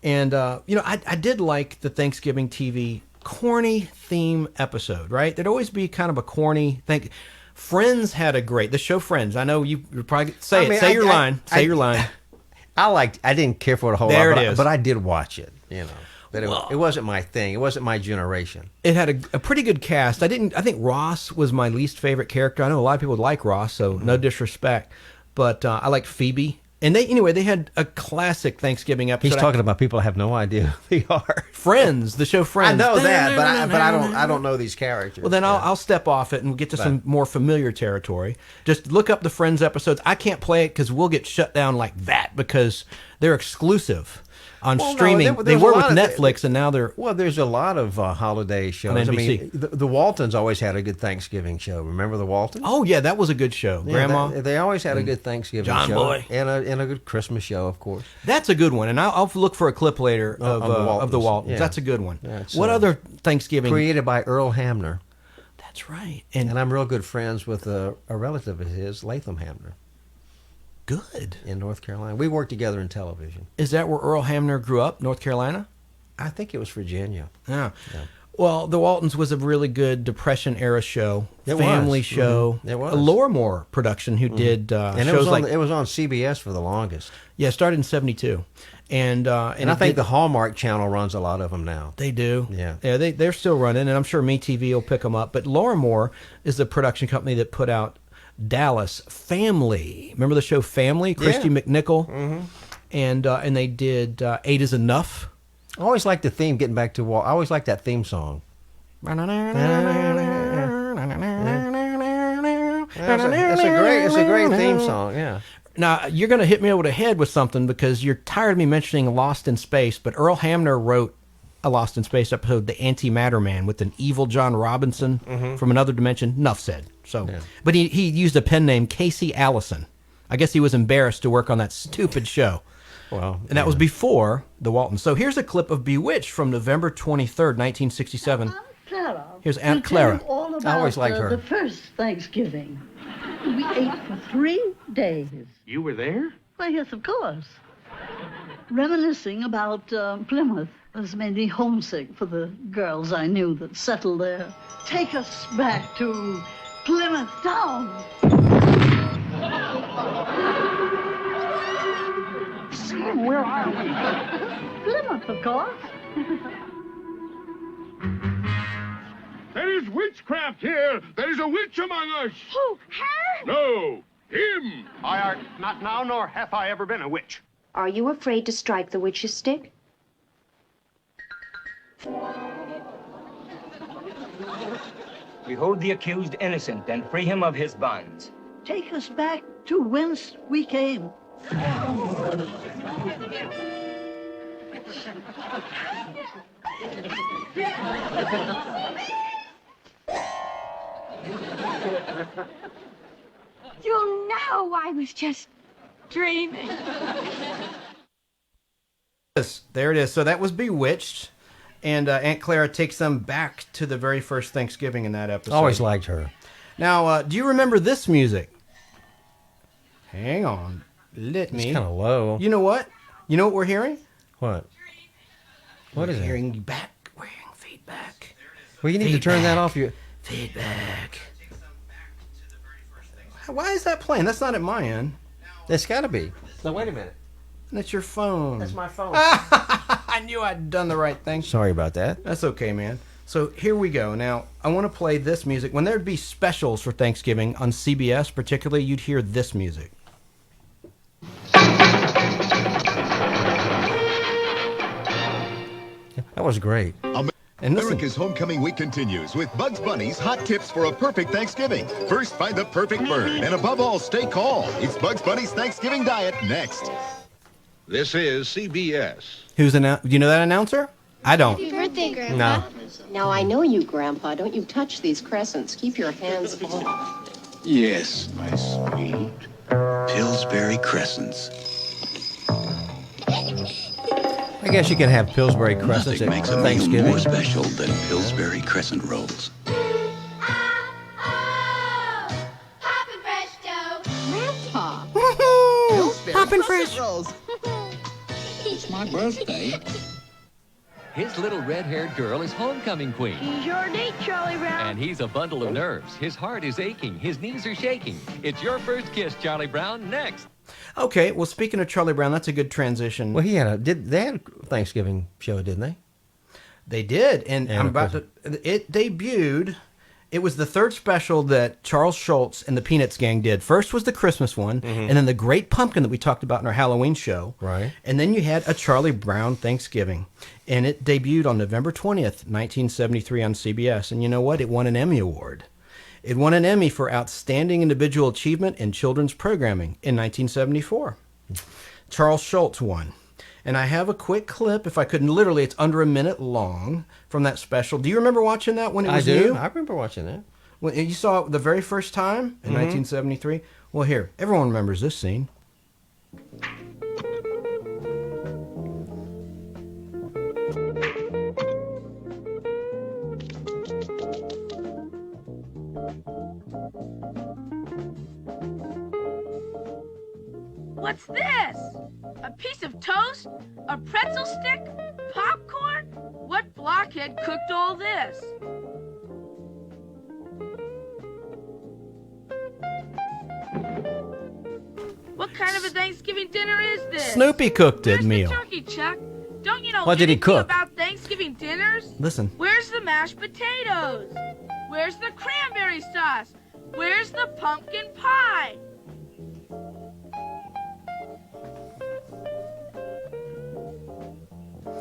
and you know, I did like the Thanksgiving TV corny theme episode. Right, there'd always be kind of a corny thing. Friends had a great the show Friends. I know you're probably say your line. Say your line. I didn't care for it a whole There lot, it is. but I did watch it. You know, but it wasn't my thing. It wasn't my generation. It had a pretty good cast. I think Ross was my least favorite character. I know a lot of people like Ross, so no disrespect, but I liked Phoebe. And they had a classic Thanksgiving episode. He's talking about people I have no idea who they are. Friends, the show I Friends. know that, but I don't know these characters. Well, then I'll step off it and get to some more familiar territory. Just look up the Friends episodes. I can't play it because we'll get shut down like that because they're exclusive on streaming. They were with Netflix, and now they're... Well, there's a lot of holiday shows. On I mean, NBC. the Waltons always had a good Thanksgiving show. Remember the Waltons? Oh, yeah, that was a good show. Yeah, Grandma. they always had a good Thanksgiving John show. Boy. And a good Christmas show, of course. That's a good one, and I'll look for a clip later of the Waltons. Yeah. That's a good one. Yeah, it's, what other Thanksgiving... Created by Earl Hamner. That's right. And I'm real good friends with a relative of his, Latham Hamner, Good. in North Carolina. We worked together in television. Is that where Earl Hamner grew up, North Carolina? I think it was Virginia. Yeah. Well, The Waltons was a really good Depression-era show, It family was. show. Mhm. It was. A Lorimore production who did And shows like... it was on CBS for the longest. Yeah, it started in 72. And I it think did- the Hallmark Channel runs a lot of them now. They do. Yeah. Yeah, they're still running, and I'm sure MeTV will pick them up. But Lorimore is the production company that put out Dallas Family. Remember the show Family? Christy McNichol. Mm-hmm. And they did Eight is Enough. I always liked the theme, getting back to Walt. I always liked that theme song. It's a great theme song, yeah. Now, you're going to hit me over the head with something because you're tired of me mentioning Lost in Space, but Earl Hamner wrote a Lost in Space episode, The Antimatter Man, with an evil John Robinson from another dimension. Enough said. So, but he used a pen name, Casey Allison. I guess he was embarrassed to work on that stupid show. Well, And that was before the Waltons. So here's a clip of Bewitched from November 23rd, 1967. Clara. Here's Aunt to tell Clara. you all about I always liked her. The first Thanksgiving. We ate for 3 days. You were there? Why, yes, of course. Reminiscing about Plymouth has made me homesick for the girls I knew that settled there. Take us back to Plymouth Town. Sam, where are we? Plymouth, of course. There is witchcraft here. There is a witch among us. Who, her? No, him. I art not now, nor hath I ever been a witch. Are you afraid to strike the witch's stick? Behold the accused innocent and free him of his bonds. Take us back to whence we came. You know I was just dreaming. Yes, there it is. So that was Bewitched. And Aunt Clara takes them back to the very first Thanksgiving in that episode. Always liked her. Now, do you remember this music? Hang on. Let me. It's kind of low. You know what? You know what we're hearing? What? What is We're it? hearing back. We're hearing feedback. Well, you need to turn that off. Feedback. Why is that playing? That's not at my end. It's got to be. No, wait a minute. That's your phone. That's my phone. I knew I'd done the right thing. Sorry about that. That's okay, man. So here we go. Now, I want to play this music. When there'd be specials for Thanksgiving on CBS, particularly, you'd hear this music. That was great. And listen, America's Homecoming Week continues with Bugs Bunny's hot tips for a perfect Thanksgiving. First, find the perfect bird, and above all, stay calm. It's Bugs Bunny's Thanksgiving Diet next. This is CBS. who's do you know that announcer? I don't. Happy birthday, Grandpa. No. Now, I know you, Grandpa. Don't you touch these crescents. Keep your hands off. Yes, my sweet. Pillsbury Crescents. I guess you can have Pillsbury crescents Nothing at makes a meal Thanksgiving. more special than Pillsbury Crescent Rolls. Grandpa. Poppin' fresh. It's my birthday. His little red-haired girl is homecoming queen. He's your date, Charlie Brown. And he's a bundle of nerves. His heart is aching. His knees are shaking. It's your first kiss, Charlie Brown, next. Okay, well, speaking of Charlie Brown, that's a good transition. Well, they had a Thanksgiving show, didn't they? They did, and I'm about to. It debuted. It was the third special that Charles Schultz and the Peanuts gang did. First was the Christmas one, and then the Great Pumpkin that we talked about in our Halloween show. Right. And then you had a Charlie Brown Thanksgiving, and it debuted on November 20th, 1973 on CBS. And you know what? It won an Emmy Award. It won an Emmy for Outstanding Individual Achievement in Children's Programming in 1974. Charles Schultz won. And I have a quick clip, if I could, literally, it's under a minute long from that special. Do you remember watching that when it was new? I remember watching that. When you saw it the very first time in 1973? Well, here, everyone remembers this scene. What's this? A piece of toast? A pretzel stick? Popcorn? What blockhead cooked all this? What kind of a Thanksgiving dinner is this? Snoopy cooked it, Where's meal. the turkey, Chuck? Don't you know What did he anything cook? about Thanksgiving dinners? Listen. Where's the mashed potatoes? Where's the cranberry sauce? Where's the pumpkin pie?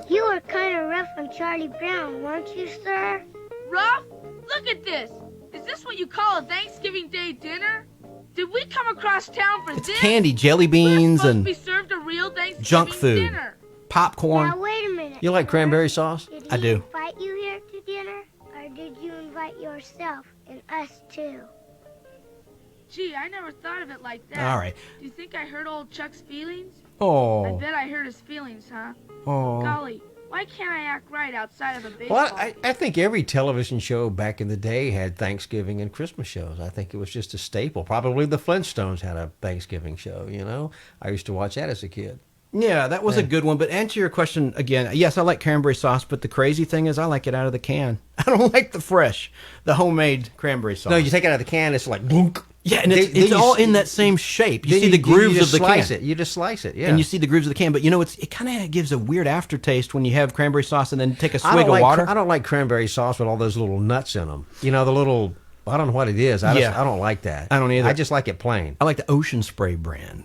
You were kind of rough on Charlie Brown, weren't you, sir? Rough? Look at this. Is this what you call a Thanksgiving Day dinner? Did we come across town for this? Candy, jelly beans, We're supposed and to be served a real Thanksgiving junk food. dinner. Popcorn. Now, wait a minute. You like cranberry sauce? Did I he do. invite you here to dinner, or did you invite yourself and us too? Gee, I never thought of it like that. All right. Do you think I hurt old Chuck's feelings? Oh. I bet I hurt his feelings, huh? Oh. Golly, why can't I act right outside of a baseball? Well, I think every television show back in the day had Thanksgiving and Christmas shows. I think it was just a staple. Probably the Flintstones had a Thanksgiving show, you know? I used to watch that as a kid. Yeah, that was a good one. But answer your question again. Yes, I like cranberry sauce, but the crazy thing is I like it out of the can. I don't like the fresh, the homemade cranberry sauce. No, you take it out of the can, it's like, boonk. Yeah, and it's all in that same shape. You see the grooves of the can. You just slice it, yeah. And you see the grooves of the can. But, you know, it kind of gives a weird aftertaste when you have cranberry sauce and then take a swig of water. I don't like cranberry sauce with all those little nuts in them. You know, the little, I don't know what it is. I don't like that. I don't either. I just like it plain. I like the Ocean Spray brand.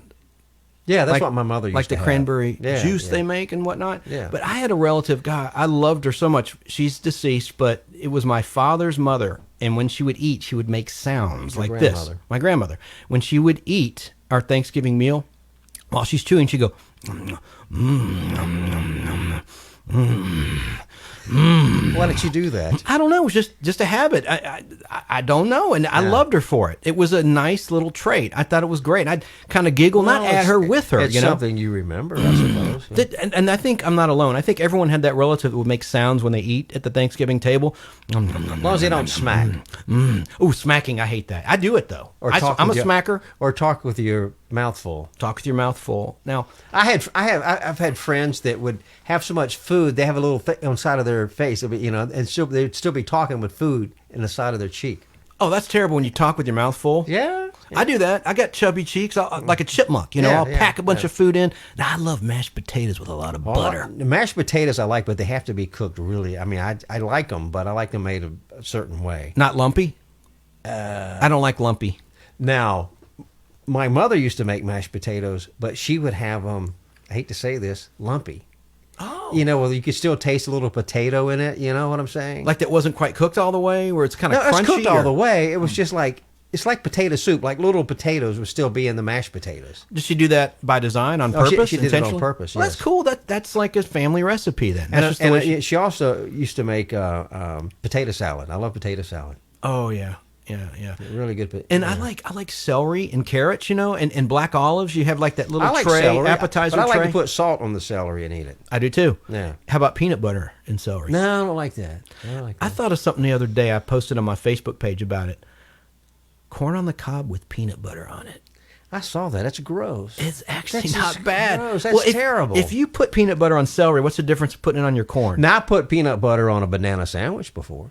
Yeah, that's what my mother used to like the have. cranberry juice they make and whatnot. Yeah. But I had a relative, God, I loved her so much. She's deceased, but it was my father's mother. And when she would eat, she would make sounds like this. My grandmother. When she would eat our Thanksgiving meal, while she's chewing, she'd go, Why did you do that? I don't know. It was just a habit. I don't know. And I loved her for it. It was a nice little trait. I thought it was great. I'd kind of giggle, not at her, with her. It's you know? something you remember, I suppose. Yeah. And I think I'm not alone. I think everyone had that relative that would make sounds when they eat at the Thanksgiving table. As long as they don't smack. Oh, smacking. I hate that. I do it, though. Or I'm a smacker. Or talk with your mouth full. Talk with your mouth full. Now, I've had friends that would have so much food, they have a little thing on the side of their face, you know, and they'd still be talking with food in the side of their cheek. Oh, that's terrible when you talk with your mouth full. Yeah. I do that. I got chubby cheeks, like a chipmunk. You know, I'll pack a bunch of food in. Now, I love mashed potatoes with a lot of butter. Mashed potatoes I like, but they have to be cooked really. I mean, I like them, but I like them made a certain way. Not lumpy? I don't like lumpy. Now, my mother used to make mashed potatoes, but she would have them, I hate to say this, lumpy. Oh. You know, well, you could still taste a little potato in it. You know what I'm saying? Like that wasn't quite cooked all the way, where it's kind of crunchy. It's cooked all the way. It was just like, it's like potato soup. Like little potatoes would still be in the mashed potatoes. Did she do that by design, on purpose? She did it on purpose. Well, yes. That's cool. That's like a family recipe then. That's And she also used to make potato salad. I love potato salad. Oh yeah. Really good. And I like celery and carrots, you know, and black olives. You have like that little I like tray, celery, appetizer but I like tray. to put salt on the celery and eat it. I do too. Yeah. How about peanut butter and celery? No, I don't like that. I thought of something the other day. I posted on my Facebook page about it. Corn on the cob with peanut butter on it. I saw that. That's gross. It's actually That's not bad. Gross. That's terrible. If you put peanut butter on celery, what's the difference of putting it on your corn? Now, I put peanut butter on a banana sandwich before.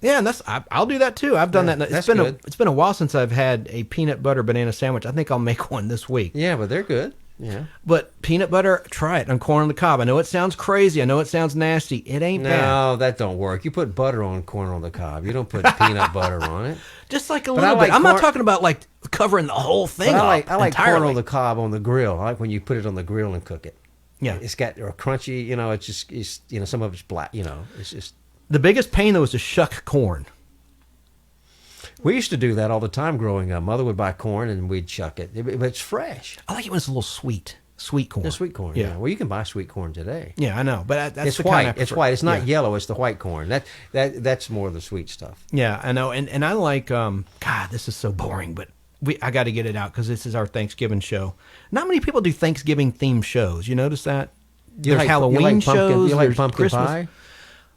Yeah, and I'll do that too. I've done that. That's good. It's been a while since I've had a peanut butter banana sandwich. I think I'll make one this week. Yeah, but they're good. Yeah. But peanut butter, try it on corn on the cob. I know it sounds crazy. I know it sounds nasty. It ain't bad. No, that don't work. You put butter on corn on the cob. You don't put peanut butter on it. Just like a little bit. I'm not talking about like covering the whole thing. I like entirely. corn on the cob on the grill. I like when you put it on the grill and cook it. Yeah. It's got a crunchy, you know, it's you know, some of it's black, you know, it's just. The biggest pain though is to shuck corn. We used to do that all the time growing up. Mother would buy corn and we'd chuck it. But it's fresh. I like it when it's a little sweet. Sweet corn. Yeah, sweet corn. Yeah. Well, you can buy sweet corn today. Yeah, I know, but that's it's the white. Kind It's white. It's not yellow. It's the white corn. That's more of the sweet stuff. Yeah, I know, and I like. God, this is so boring, but I got to get it out because this is our Thanksgiving show. Not many people do Thanksgiving themed shows. You notice that? There's Halloween shows. You like there's pumpkin Christmas. pie?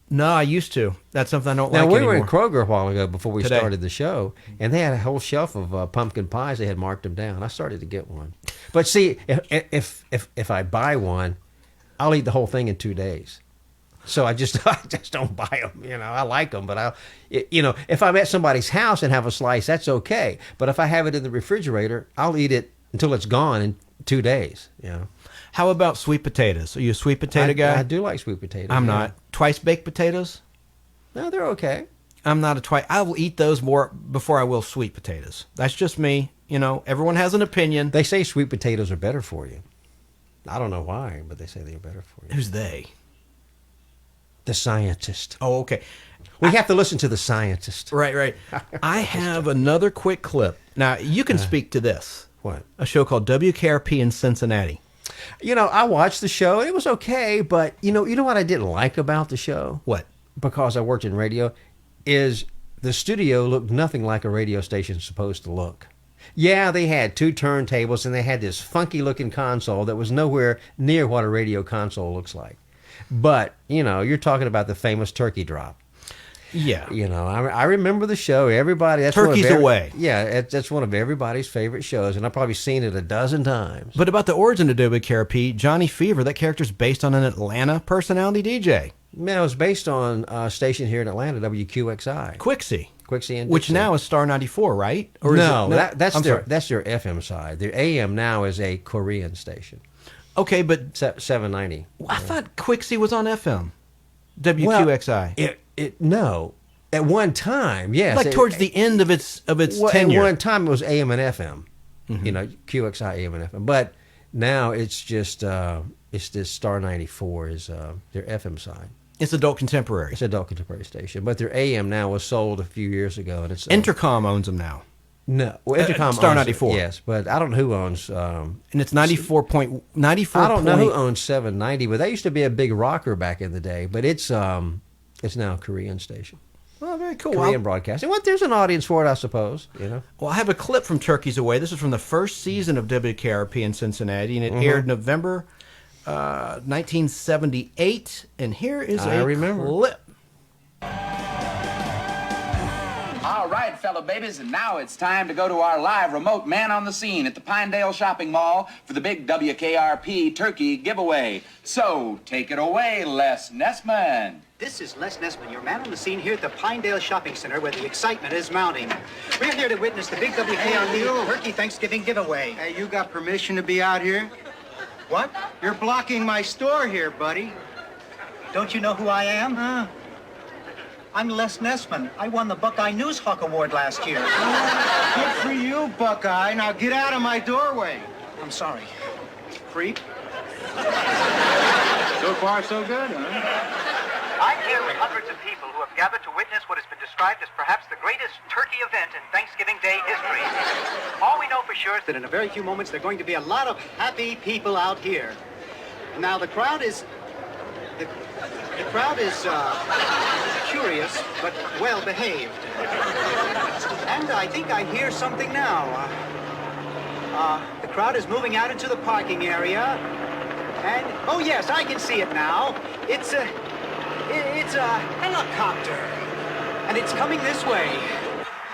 No, I used to. That's something I don't now, like we anymore. were in Kroger a while ago before we Today. started the show, and they had a whole shelf of pumpkin pies. They had marked them down. I started to get one. But see, if I buy one, I'll eat the whole thing in 2 days. So I just don't buy them. You know, I like them, but if I'm at somebody's house and have a slice, that's okay. But if I have it in the refrigerator, I'll eat it until it's gone in 2 days. You know. How about sweet potatoes? Are you a sweet potato guy? I do like sweet potatoes. I'm not. Twice baked potatoes? No, they're okay. I'm not a twice. I will eat those more before I will sweet potatoes. That's just me. You know, everyone has an opinion. They say sweet potatoes are better for you. I don't know why, but they say they're better for you. Who's they? The scientist. Oh, okay. We have to listen to the scientist. Right. I have another quick clip. Now, you can speak to this. What? A show called WKRP in Cincinnati. You know, I watched the show. It was okay, but you know what I didn't like about the show? What? Because I worked in radio, is the studio looked nothing like a radio station's supposed to look. Yeah, they had 2 turntables and they had this funky looking console that was nowhere near what a radio console looks like. But, you know, you're talking about the famous turkey drop. Yeah. You know, I remember the show. Everybody, that's Turkey's Away. Yeah, that's one of everybody's favorite shows, and I've probably seen it a dozen times. But about the origin of WKRP, Johnny Fever, that character's based on an Atlanta personality DJ. Man, it was based on a station here in Atlanta, WQXI. Quixie. And which Dixon. now is Star 94, right? Or no, is it, that's their FM side. Their AM now is a Korean station. Okay, but 790. I thought Quixie was on FM. WQXI. Well, no. At one time, yes. Like towards the end of its tenure. At one time, it was AM and FM. Mm-hmm. You know, QXI, AM and FM. But now it's just this Star 94 is their FM side. It's adult contemporary. It's adult contemporary station. But their AM now was sold a few years ago, and it's Intercom owns them now. No, well, Intercom Star owns 94. It, yes, but I don't know who owns. And it's 94.94. I don't know who owns 790, but they used to be a big rocker back in the day. But it's now a Korean station. Oh, very cool. Korean broadcasting. Well, there's an audience for it, I suppose. You know. Well, I have a clip from Turkey's Away. This is from the first season of WKRP in Cincinnati, and it aired November 1978. And here is a clip. All right, fellow babies, and now it's time to go to our live remote man on the scene at the Pinedale Shopping Mall for the big WKRP turkey giveaway. So, take it away, Les Nessman. This is Les Nessman, your man on the scene here at the Pinedale Shopping Center where the excitement is mounting. We're here to witness the big WKRP Turkey Thanksgiving giveaway. Hey, you got permission to be out here? What? You're blocking my store here, buddy. Don't you know who I am? Huh? I'm Les Nessman. I won the Buckeye News Hawk Award last year. Good for you, Buckeye. Now get out of my doorway. I'm sorry. Creep. So far, so good, huh? I'm here with hundreds of people who have gathered to witness what has been described as perhaps the greatest turkey event in Thanksgiving Day history. All we know for sure is that in a very few moments there are going to be a lot of happy people out here. Now the crowd is curious but well behaved. And I think I hear something now. The crowd is moving out into the parking area. And oh yes, I can see it now. It's a helicopter. And it's coming this way.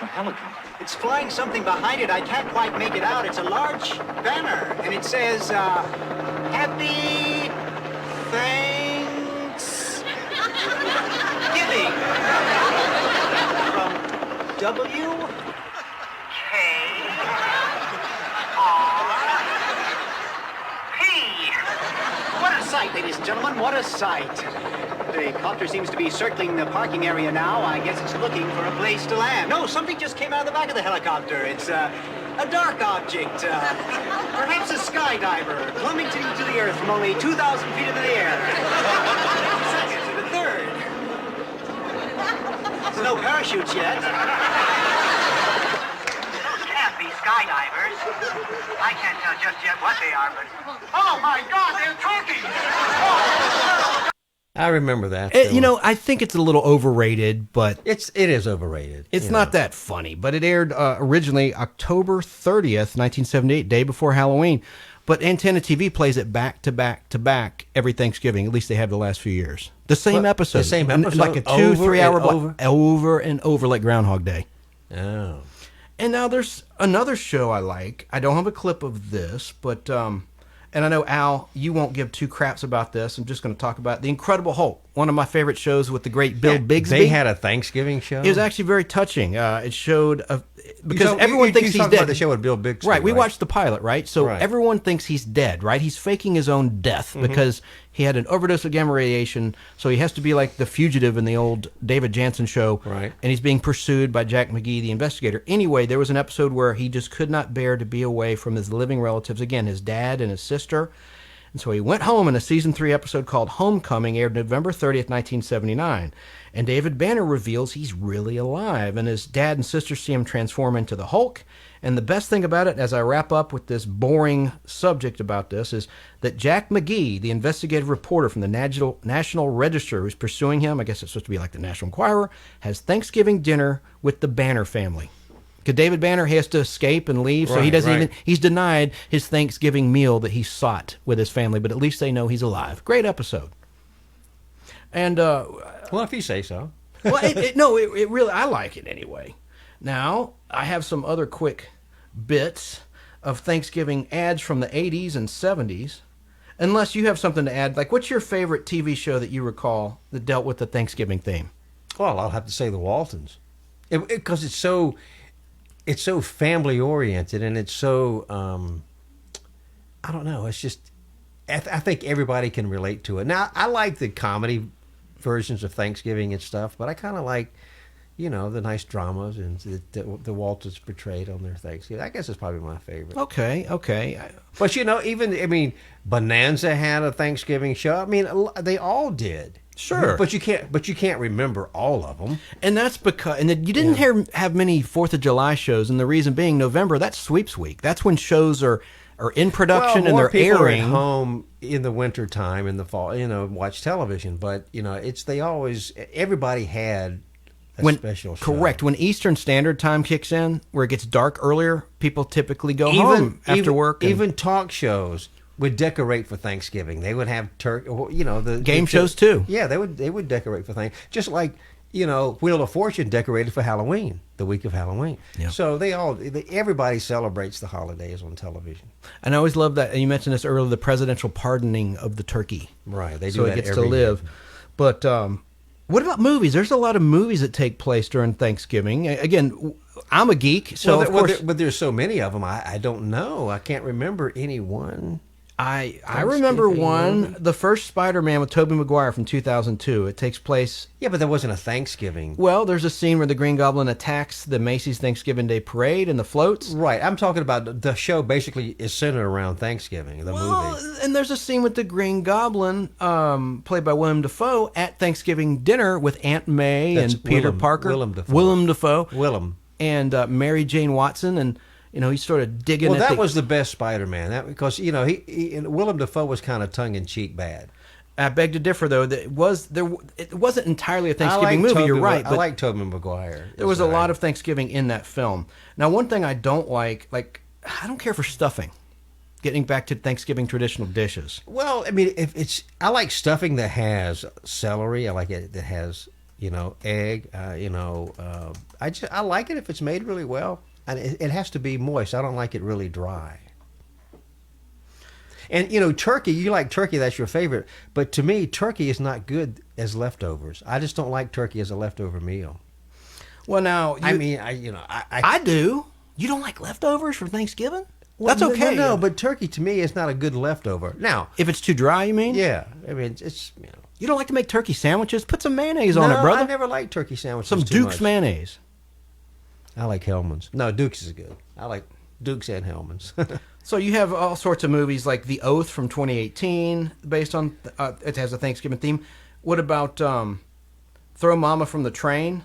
A helicopter? It's flying something behind it. I can't quite make it out. It's a large banner. And it says, Happy Thanksgiving. From W-K-R-P. What a sight, ladies and gentlemen. What a sight. The copter seems to be circling the parking area now. I guess it's looking for a place to land. No, something just came out of the back of the helicopter. It's a dark object. Perhaps a skydiver plummeting to the earth from only 2,000 feet into the air. Second to the third. There's no parachutes yet. Those can't be skydivers. I can't tell just yet what they are, but... Oh, my God, they're turkeys! I remember that. I think it's a little overrated, but it is overrated. It's not that funny, but it aired originally October 30th, 1978, day before Halloween. But Antenna TV plays it back to back to back every Thanksgiving. At least they have the last few years. The same episode. The same episode? Like a 2-3 hour block. Over and over like Groundhog Day. Oh. And now there's another show I like. I don't have a clip of this, but... and I know, Al, you won't give two craps about this. I'm just going to talk about The Incredible Hulk, one of my favorite shows with the great Bill Bixby. They had a Thanksgiving show? It was actually very touching. It showed... because everyone thinks he's dead. About the show with Bill Bixby, right? We watched the pilot, right? So everyone thinks he's dead, right? He's faking his own death because he had an overdose of gamma radiation. So he has to be like the fugitive in the old David Jansen show, right? And he's being pursued by Jack McGee, the investigator. Anyway, there was an episode where he just could not bear to be away from his living relatives again, his dad and his sister. And so he went home in a season 3 episode called Homecoming, aired November 30th, 1979. And David Banner reveals he's really alive, and his dad and sister see him transform into the Hulk. And the best thing about it, as I wrap up with this boring subject about this, is that Jack McGee, the investigative reporter from the National Register who's pursuing him, I guess it's supposed to be like the National Enquirer, has Thanksgiving dinner with the Banner family. Because David Banner has to escape and leave, so he doesn't he's denied his Thanksgiving meal that he sought with his family, but at least they know he's alive. Great episode. And, well, if you say so. Well, it really, I like it anyway. Now, I have some other quick bits of Thanksgiving ads from the 80s and 70s. Unless you have something to add. Like, what's your favorite TV show that you recall that dealt with the Thanksgiving theme? Well, I'll have to say The Waltons. Because it's so family oriented, and it's so I don't know, it's just I think everybody can relate to it. Now, I like the comedy versions of Thanksgiving and stuff, but I kind of like the nice dramas and the Waltons portrayed on their Thanksgiving. I guess it's probably my favorite. Okay. But Bonanza had a Thanksgiving show. They all did. Sure, but you can't remember all of them, and that's because you didn't have many 4th of July shows, and the reason being November, that's sweeps week. That's when shows are in production and they're people airing. Are at home in the winter time, in the fall, watch television. But everybody had a special show. Correct. When Eastern Standard Time kicks in, where it gets dark earlier, people typically go home after work. Even talk shows would decorate for Thanksgiving. They would have the game shows too. Yeah, they would decorate for Thanksgiving. Just like Wheel of Fortune decorated for Halloween, the week of Halloween. Yeah. So everybody celebrates the holidays on television. And I always love that. And you mentioned this earlier, the presidential pardoning of the turkey. Right. They do so that it gets to live. Year. But what about movies? There's a lot of movies that take place during Thanksgiving. Again, I'm a geek, so of course. But there's so many of them. I don't know. I can't remember any one. I remember one, the first Spider-Man with Tobey Maguire from 2002. It takes place... Yeah, but there wasn't a Thanksgiving. Well, there's a scene where the Green Goblin attacks the Macy's Thanksgiving Day Parade and the floats. Right. I'm talking about the show basically is centered around Thanksgiving, the movie. And there's a scene with the Green Goblin, played by Willem Dafoe, at Thanksgiving dinner with Aunt May and Peter Parker. Willem Dafoe. Willem. And Mary Jane Watson, and he's sort of digging. Well, that was the best Spider-Man. Because Willem Dafoe was kind of tongue-in-cheek bad. I beg to differ, though. It wasn't entirely a Thanksgiving movie. You're right. I like Tobey Maguire. There was a lot of Thanksgiving in that film. Now, one thing I don't like I don't care for stuffing. Getting back to Thanksgiving traditional dishes. Well, I mean, I like stuffing that has celery. I like it that has egg. I like it if it's made really well, and it has to be moist. I don't like it really dry. And turkey. You like turkey. That's your favorite. But to me, turkey is not good as leftovers. I just don't like turkey as a leftover meal. Well, now I do. You don't like leftovers from Thanksgiving? Well, that's okay. No, but turkey to me is not a good leftover. Now, if it's too dry, you mean? Yeah, I mean it's. You don't like to make turkey sandwiches? Put some mayonnaise on it, brother. I never liked turkey sandwiches. Some Duke's mayonnaise. I like Hellman's. No, Duke's is good. I like Duke's and Hellman's. So you have all sorts of movies like The Oath from 2018, based on it has a Thanksgiving theme. What about Throw Mama from the Train?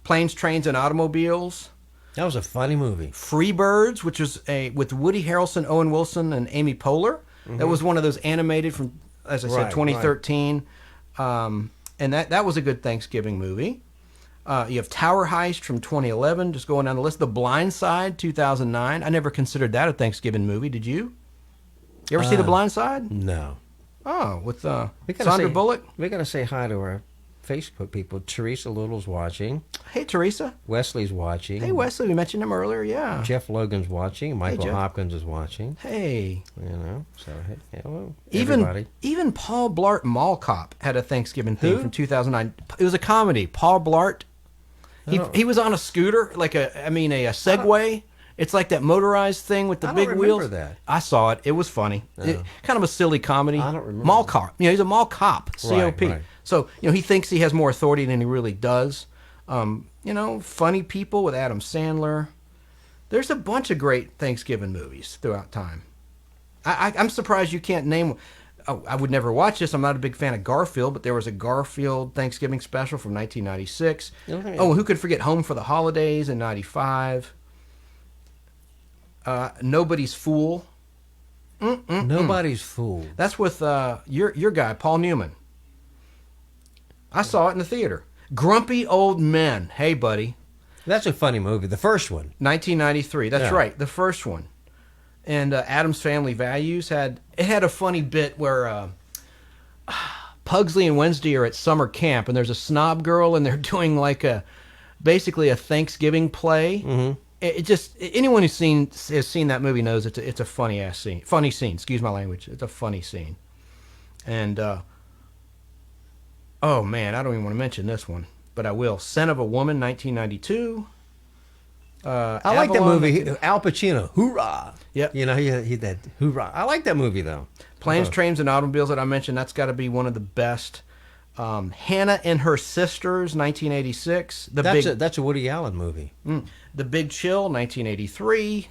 Planes, Trains, and Automobiles. That was a funny movie. Freebirds, which is with Woody Harrelson, Owen Wilson, and Amy Poehler. Mm-hmm. That was one of those animated from, as I said, 2013. Right. And that was a good Thanksgiving movie. You have Tower Heist from 2011, just going down the list. The Blind Side, 2009. I never considered that a Thanksgiving movie. Did you? You ever see The Blind Side? No. Oh, with Sandra Bullock? We got to say hi to our Facebook people. Teresa Little's watching. Hey, Teresa. Wesley's watching. Hey, Wesley. We mentioned him earlier, yeah. Jeff Logan's watching. Michael Hopkins is watching. Hey. So, hey, hello, everybody. Even Paul Blart Mall Cop had a Thanksgiving theme from 2009. It was a comedy. Paul Blart. He was on a scooter, a Segway. It's like that motorized thing with the big wheels. That. I saw it. It was funny. No. Kind of a silly comedy. I don't remember. Mall cop. He's a mall cop. COP. Right. So he thinks he has more authority than he really does. Funny people with Adam Sandler. There's a bunch of great Thanksgiving movies throughout time. I'm surprised you can't name. I would never watch this. I'm not a big fan of Garfield, but there was a Garfield Thanksgiving special from 1996. Okay. Oh, who could forget Home for the Holidays in 95? Nobody's Fool. Nobody's Fool. That's with your guy, Paul Newman. I saw it in the theater. Grumpy Old Men. Hey, buddy. That's a funny movie. The first one. 1993. That's right. The first one. And Addams Family Values had a funny bit where Pugsley and Wednesday are at summer camp, and there's a snob girl, and they're doing basically a Thanksgiving play. Mm-hmm. It just anyone has seen that movie knows it's a funny ass scene. Funny scene. Excuse my language. It's a funny scene. And oh man, I don't even want to mention this one, but I will. Scent of a Woman, 1992. I like that movie. Al Pacino, hoorah! Yep. He that hoorah. I like that movie though. Planes, Trains, and Automobiles that I mentioned. That's got to be one of the best. Hannah and Her Sisters, 1986. That's a Woody Allen movie. The Big Chill, 1983.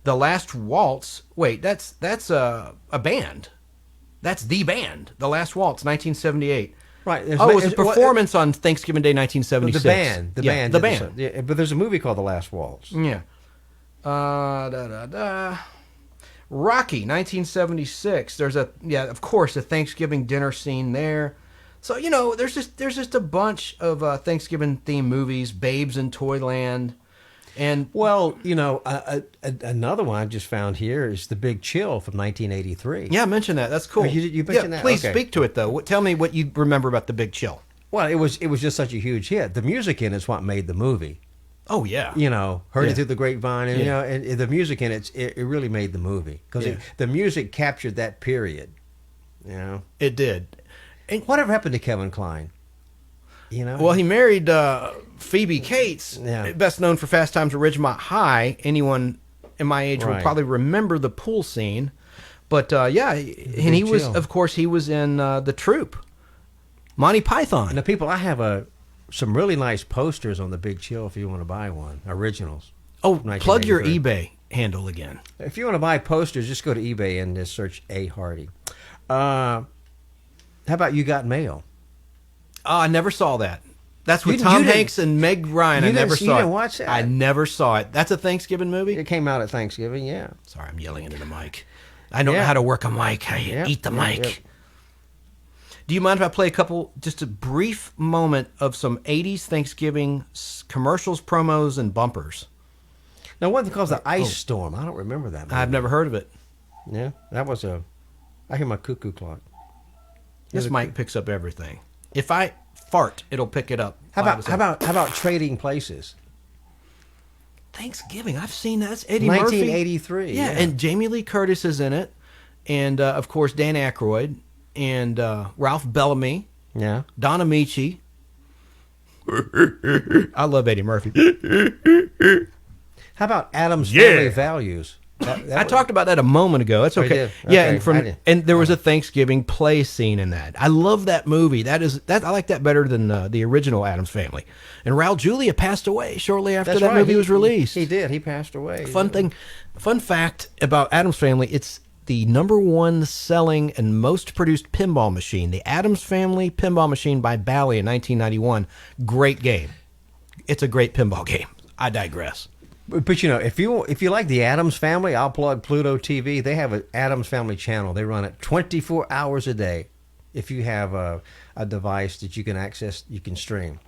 The Last Waltz. Wait, that's a band. That's the band. The Last Waltz, 1978. Right. It was a performance on Thanksgiving Day, 1976. The band. Yeah, but there's a movie called The Last Waltz. Yeah. Rocky, 1976. There's of course, a Thanksgiving dinner scene there. So there's just a bunch of Thanksgiving themed movies. Babes in Toyland. And another one I just found here is The Big Chill from 1983. Yeah, mention that. That's cool. You mentioned that. Please speak to it though. Tell me what you remember about The Big Chill. Well, it was just such a huge hit. The music in it's what made the movie. Oh yeah. Heard it through the grapevine, and and the music in it really made the movie because the music captured that period. It did. And whatever happened to Kevin Kline? Well, he married Phoebe Cates, best known for Fast Times at Ridgemont High. Anyone in my age will probably remember the pool scene. But yeah, and he was, of course, he was in The Troop, Monty Python. Now, people, I have some really nice posters on the Big Chill if you want to buy one, originals. Oh, plug your eBay handle again. If you want to buy posters, just go to eBay and just search A. Hardy. How about You Got Mail? Oh, I never saw that. That's with Tom Hanks and Meg Ryan. I never saw it. You didn't watch that? I never saw it. That's a Thanksgiving movie? It came out at Thanksgiving, yeah. Sorry, I'm yelling into the mic. I don't know how to work a mic. I eat the mic. Yep. Do you mind if I play just a brief moment of some 80s Thanksgiving commercials, promos, and bumpers? Now, one thing called the Ice Storm. I don't remember that movie. I've never heard of it. Yeah, that was I hear my cuckoo clock. This mic picks up everything. If I fart, it'll pick it up. How about Trading Places? Thanksgiving. I've seen that. That's Eddie Murphy. 1983. Yeah, and Jamie Lee Curtis is in it. And, of course, Dan Aykroyd. And Ralph Bellamy. Yeah. Don Amici. I love Eddie Murphy. How about Adam's Family Values? I talked about that a moment ago. That's okay. Yeah, and there was a Thanksgiving play scene in that. I love that movie. I like that better than the original Addams Family. And Raul Julia passed away shortly after that movie was released. He did. He passed away. Fun fact about Addams Family: it's the #1 selling and most produced pinball machine. The Addams Family pinball machine by Bally in 1991. Great game. It's a great pinball game. I digress. But if you like the Addams Family, I'll plug Pluto TV. They have an Addams Family channel. They run it 24 hours a day. If you have a device that you can access, you can stream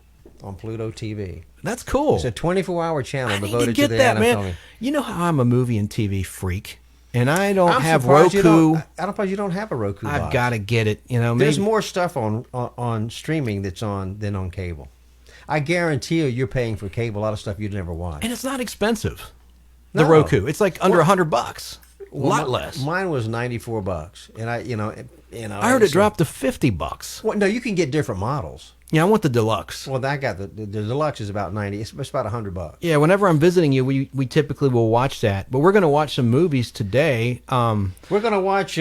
on Pluto TV. That's cool. It's a 24-hour channel devoted to the Addams Family. You know how I'm a movie and TV freak, and I don't have Roku. I don't suppose you don't have a Roku box. I've got to get it. There's more stuff on streaming than on cable. I guarantee you're paying for cable a lot of stuff you'd never watch. And it's not expensive. The Roku. It's like under $100. A lot less. Mine was $94. And I heard it dropped to $50. Well, no, you can get different models. Yeah, I want the deluxe. Well, I got the deluxe is about $90. It's about $100. Yeah, whenever I'm visiting you, we typically will watch that. But we're going to watch some movies today. We're going to watch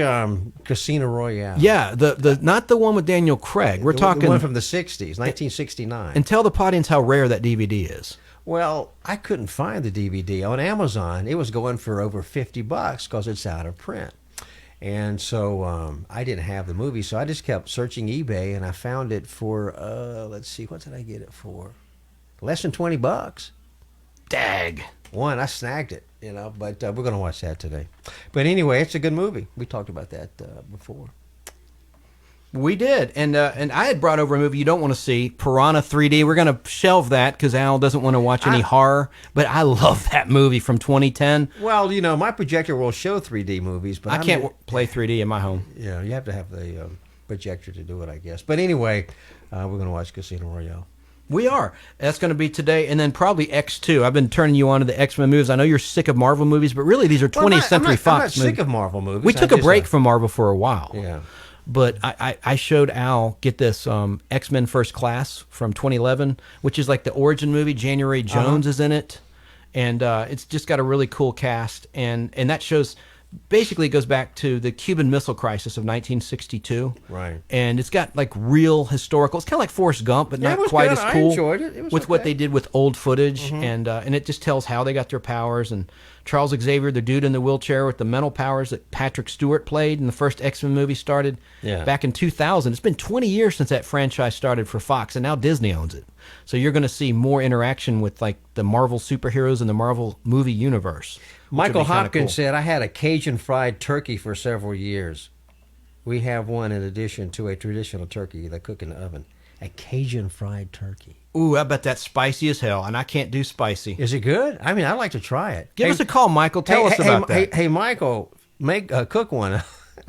Casino Royale. Yeah, the not the one with Daniel Craig. We're talking the one from the 60s, 1969. And tell the audience how rare that DVD is. Well, I couldn't find the DVD on Amazon. It was going for over $50 because it's out of print. And so I didn't have the movie, so I just kept searching eBay, and I found it for, let's see, what did I get it for? Less than $20. Dag. I snagged it, but we're going to watch that today. But anyway, it's a good movie. We talked about that before. We did, and I had brought over a movie you don't want to see, Piranha 3D. We're going to shelve that because Al doesn't want to watch any horror, but I love that movie from 2010. Well, my projector will show 3D movies, but I can't play 3D in my home. Yeah, you have to have the projector to do it, I guess. But anyway, we're going to watch Casino Royale. We are. That's going to be today, and then probably X2. I've been turning you on to the X-Men movies. I know you're sick of Marvel movies, but really these are 20th Century Fox movies. I'm not sick of Marvel movies. We took a break from Marvel for a while. Yeah. But I showed Al, get this, X-Men First Class from 2011, which is like the origin movie. January Jones is in it. And it's just got a really cool cast. And that shows, basically it goes back to the Cuban Missile Crisis of 1962. Right. And it's got like real historical, it's kind of like Forrest Gump, but not quite as cool. I enjoyed it. It was with what they did with old footage. And it just tells how they got their powers. And Charles Xavier, the dude in the wheelchair with the mental powers that Patrick Stewart played in the first X-Men movie, started back in 2000. It's been 20 years since that franchise started for Fox, and now Disney owns it. So you're going to see more interaction with like the Marvel superheroes and the Marvel movie universe. Michael Hopkins said, I had a Cajun fried turkey for several years. We have one in addition to a traditional turkey they cook in the oven. A Cajun fried turkey. Ooh, I bet that's spicy as hell, and I can't do spicy. Is it good? I mean, I'd like to try it. Give us a call, Michael. Tell us about that. Hey, Michael, cook one.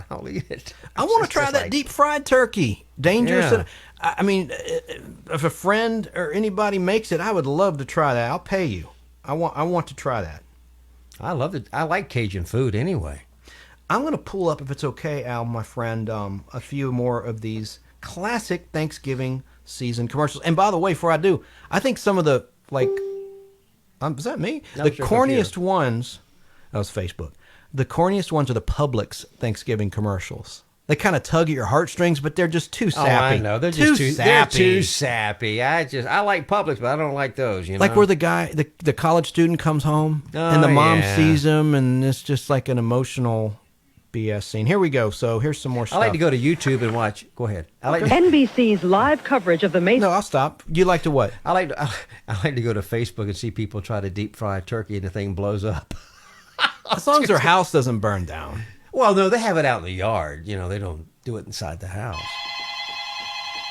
I'll eat it. I want to try that deep fried turkey. Dangerous. Yeah. I mean, if a friend or anybody makes it, I would love to try that. I'll pay you. I want to try that. I love it. I like Cajun food anyway. I'm going to pull up, if it's okay, Al, my friend, a few more of these classic Thanksgiving season commercials. And by the way, before I do, I think some of the, like, is that me? The corniest ones, that was Facebook. The corniest ones are the Publix Thanksgiving commercials. They kind of tug at your heartstrings, but they're just too sappy. Oh, I know. They're just too sappy. They're too sappy. I like Publix, but I don't like those, you know? Like where the guy, the college student comes home, and the mom sees him, and it's just like an emotional BS scene. Here we go. So here's some more stuff. I like to go to YouTube and watch. Go ahead. I like NBC's live coverage of the Macy's. No, I'll stop. You like to what? I like to go to Facebook and see people try to deep fry a turkey and the thing blows up. As long as their house doesn't burn down. Well, no, they have it out in the yard. You know, they don't do it inside the house.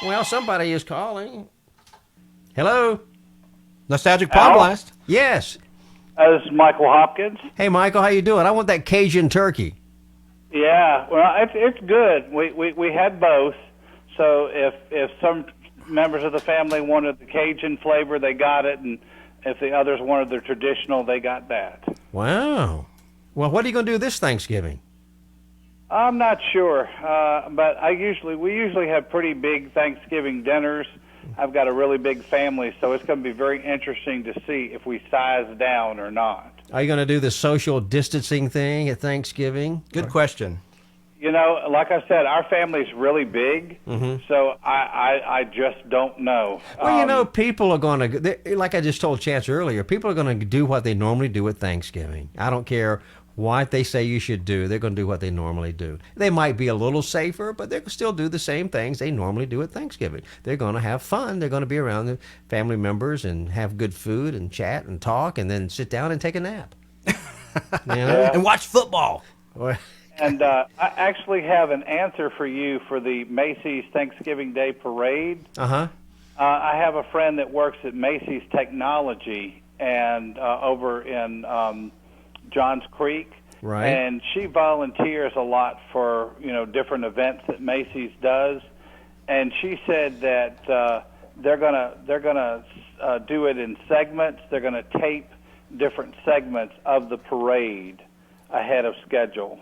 Well, somebody is calling. Hello? Nostalgic PodBlast. Yes. This is Michael Hopkins. Hey, Michael, how you doing? I want that Cajun turkey. Yeah, well, it's good. We had both. So if some members of the family wanted the Cajun flavor, they got it, and if the others wanted the traditional, they got that. Wow. Well, what are you going to do this Thanksgiving? I'm not sure, but we usually have pretty big Thanksgiving dinners. I've got a really big family, so it's going to be very interesting to see if we size down or not. Are you going to do the social distancing thing at Thanksgiving? Good question. You know, like I said, our family's really big, so I just don't know. Well, you know, people are going to, like I just told Chance earlier, people are going to do what they normally do at Thanksgiving. I don't care what they say you should do. They're going to do what they normally do. They might be a little safer, but they can still do the same things they normally do at Thanksgiving. They're going to have fun. They're going to be around the family members and have good food and chat and talk and then sit down and take a nap. You know? And watch football. And I actually have an answer for you for the Macy's Thanksgiving Day Parade. I have a friend that works at Macy's Technology and over in Johns Creek. Right. And she volunteers a lot for, different events that Macy's does. And she said that they're gonna do it in segments. They're gonna tape different segments of the parade ahead of schedule.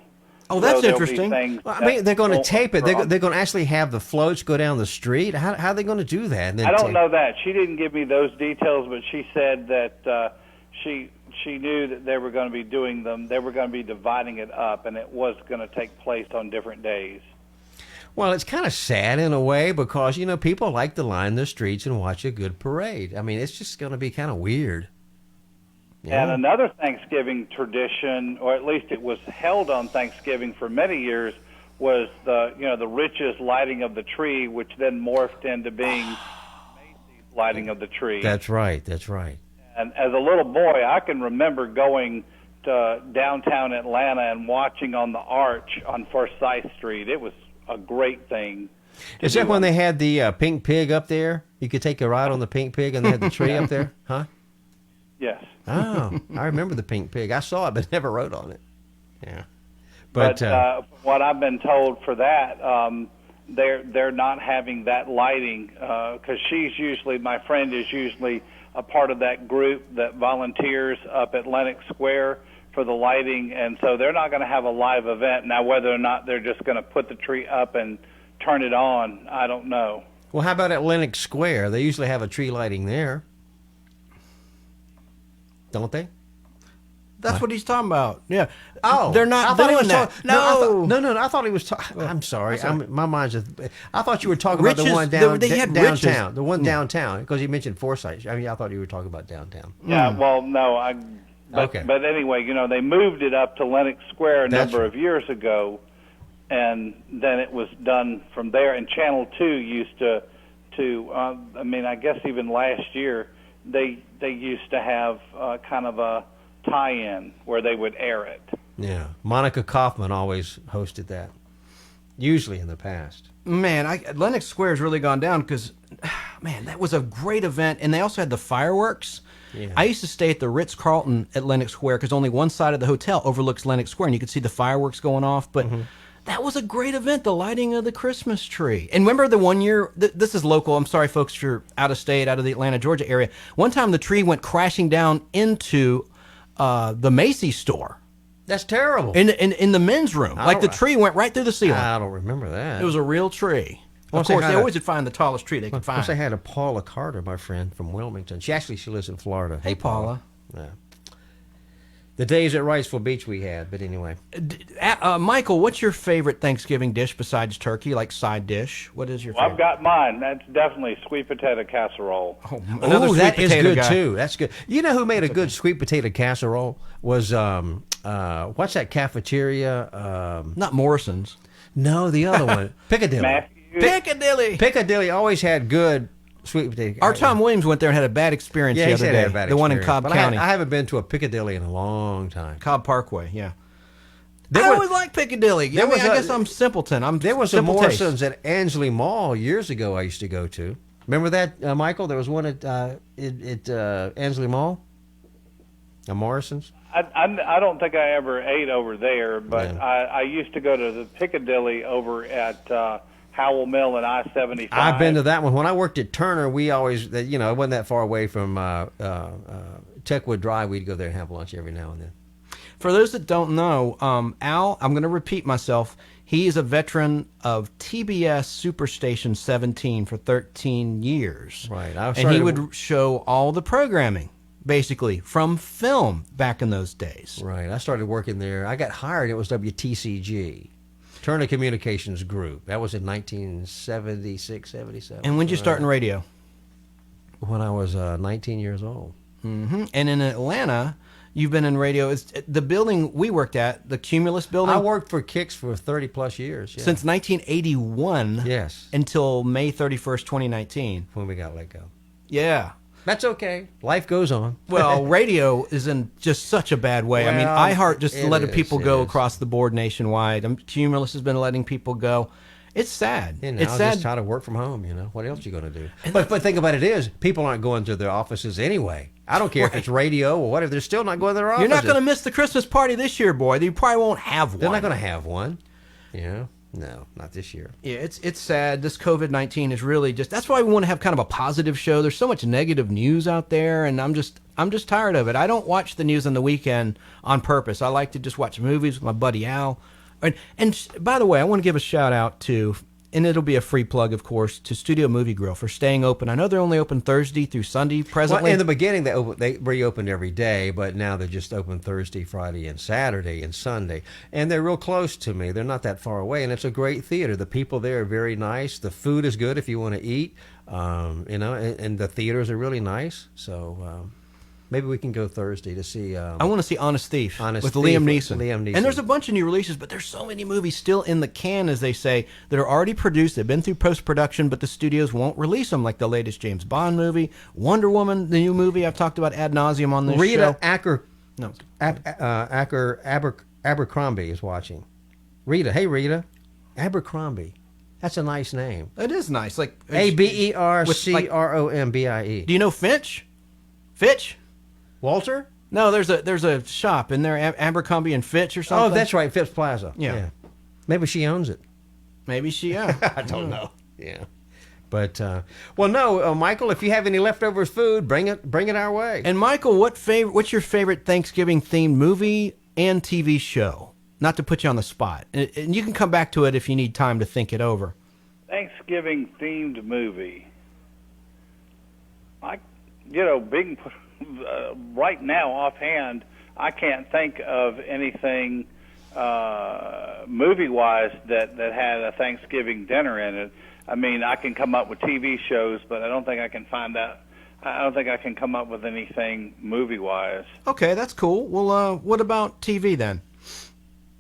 Oh, that's So there'll be interesting. things Well, I mean, they're going to that tape it. won't- They're going to actually have the floats go down the street. How are they going to do that? And then I don't tape- know that. She didn't give me those details, but she said that she knew that they were going to be doing them. They were going to be dividing it up, and it was going to take place on different days. Well, it's kind of sad in a way because, people like to line the streets and watch a good parade. I mean, it's just going to be kind of weird. And another Thanksgiving tradition, or at least it was held on Thanksgiving for many years, was the Riches lighting of the tree, which then morphed into being Macy's lighting of the tree. That's right. That's right. And as a little boy, I can remember going to downtown Atlanta and watching on the arch on Forsyth Street. It was a great thing. Is that when they had the pink pig up there? You could take a ride on the pink pig and they had the tree up there? Huh? Yes. Oh, I remember the pink pig. I saw it, but never rode on it. Yeah. But what I've been told for that, they're not having that lighting because my friend is usually a part of that group that volunteers up at Lenox Square for the lighting, and so they're not going to have a live event. Now, whether or not they're just going to put the tree up and turn it on, I don't know. Well, how about at Lenox Square? They usually have a tree lighting there. Don't they? That's what he's talking about. Yeah. Oh, they're not doing that. No. I thought he was talking. I'm sorry. My mind's just. I thought you were talking about the one they had downtown. The one downtown, because you mentioned Forsyth. I mean, I thought you were talking about downtown. Yeah. Well, no. Okay. But anyway, they moved it up to Lenox Square a number of years ago, and then it was done from there. And Channel 2 used to. I guess even last year they used to have kind of a tie-in where they would air it. Yeah, Monica Kaufman always hosted that, usually in the past. Man, Lenox Square's really gone down because, man, that was a great event, and they also had the fireworks. Yeah. I used to stay at the Ritz-Carlton at Lenox Square because only one side of the hotel overlooks Lenox Square, and you could see the fireworks going off, but that was a great event, the lighting of the Christmas tree. And remember the one year, this is local, I'm sorry folks if you're out of state, out of the Atlanta, Georgia area, one time the tree went crashing down into the Macy's store. That's terrible. In the men's room. Like the tree went right through the ceiling. I don't remember that. It was a real tree. Of course, they always would find the tallest tree they could find. Of course, I had a Paula Carter, my friend from Wilmington. She lives in Florida. Hey, Paula. Yeah. The days at Riceville Beach we had, but anyway. Michael, what's your favorite Thanksgiving dish besides turkey, like side dish? What is your Well, favorite? I've got mine. That's definitely sweet potato casserole. Another Ooh, sweet that is potato good guy. too. That's good. You know who made a good sweet potato casserole? Was what's that cafeteria? Not Morrison's. No, the other one. Piccadilly. Piccadilly. Piccadilly always had good sweet potato. Our Tom Williams went there and had a bad experience Yeah, the he other said he day. had a bad The one in experience. Cobb But County. I haven't been to a Piccadilly in a long time. Cobb Parkway, yeah. There I was- always like Piccadilly. there was I a- guess I'm simpleton. There was a simple taste. Morrison's at Ansley Mall years ago I used to go to. Remember that, Michael? There was one at Ansley Mall? A Morrison's? I don't think I ever ate over there, but I used to go to the Piccadilly over at Howell Mill and I-75. I've been to that one. When I worked at Turner, we always, it wasn't that far away from Techwood Drive. We'd go there and have lunch every now and then. For those that don't know, Al, I'm going to repeat myself. He is a veteran of TBS Superstation 17 for 13 years. Right. And he would show all the programming, basically, from film back in those days. Right. I started working there. I got hired. It was WTCG, Turner Communications Group. That was in 1976, 77. And when did you start in radio? When I was 19 years old. Mm-hmm. And in Atlanta, you've been in radio. It's the building we worked at, the Cumulus building. I worked for Kicks for 30 plus years. Yeah. Since 1981. Yes. Until May 31st, 2019. When we got let go. Yeah. That's okay. Life goes on. Well, radio is in just such a bad way. I mean, Well, iHeart just it letting is, people it go is. across the board nationwide. Cumulus has been letting people go. It's sad. You know, It's sad. just try to work from home, What else you going to do? But think about it is, people aren't going to their offices anyway. I don't care if it's radio or whatever. They're still not going to their offices. You're not going to miss the Christmas party this year, boy. You probably won't have one. They're not going to have one. No, not this year. Yeah, it's sad. This COVID-19 is really just. That's why we want to have kind of a positive show. There's so much negative news out there, and I'm just tired of it. I don't watch the news on the weekend on purpose. I like to just watch movies with my buddy Al. And by the way, I want to give a shout out to, and it'll be a free plug, of course, to Studio Movie Grill for staying open. I know they're only open Thursday through Sunday presently. Well, in the beginning, they reopened every day, but now they're just open Thursday, Friday, and Saturday, and Sunday. And they're real close to me. They're not that far away, and it's a great theater. The people there are very nice. The food is good if you want to eat, and the theaters are really nice. So maybe we can go Thursday to see. I want to see Honest Thief with Thief Liam with Neeson. Liam Neeson. And there's a bunch of new releases, but there's so many movies still in the can, as they say, that are already produced. They've been through post-production, but the studios won't release them, like the latest James Bond movie, Wonder Woman, the new movie I've talked about ad nauseum on this show. Abercrombie is watching. Rita, hey Rita, Abercrombie. That's a nice name. It is nice. Like Abercrombie. Do you know Finch? Fitch? Walter? No, there's a shop in there, Abercrombie and Fitch or something. Oh, that's right, Phipps Plaza. Yeah. Maybe she owns it. Maybe she, I don't know. Yeah. But Michael, if you have any leftover food, bring it our way. And Michael, what's your favorite Thanksgiving themed movie and TV show? Not to put you on the spot, and you can come back to it if you need time to think it over. Thanksgiving themed movie. Right now, offhand, I can't think of anything movie-wise that had a Thanksgiving dinner in it. I mean, I can come up with TV shows, but I don't think I can come up with anything movie-wise. Okay, that's cool. Well, what about TV then?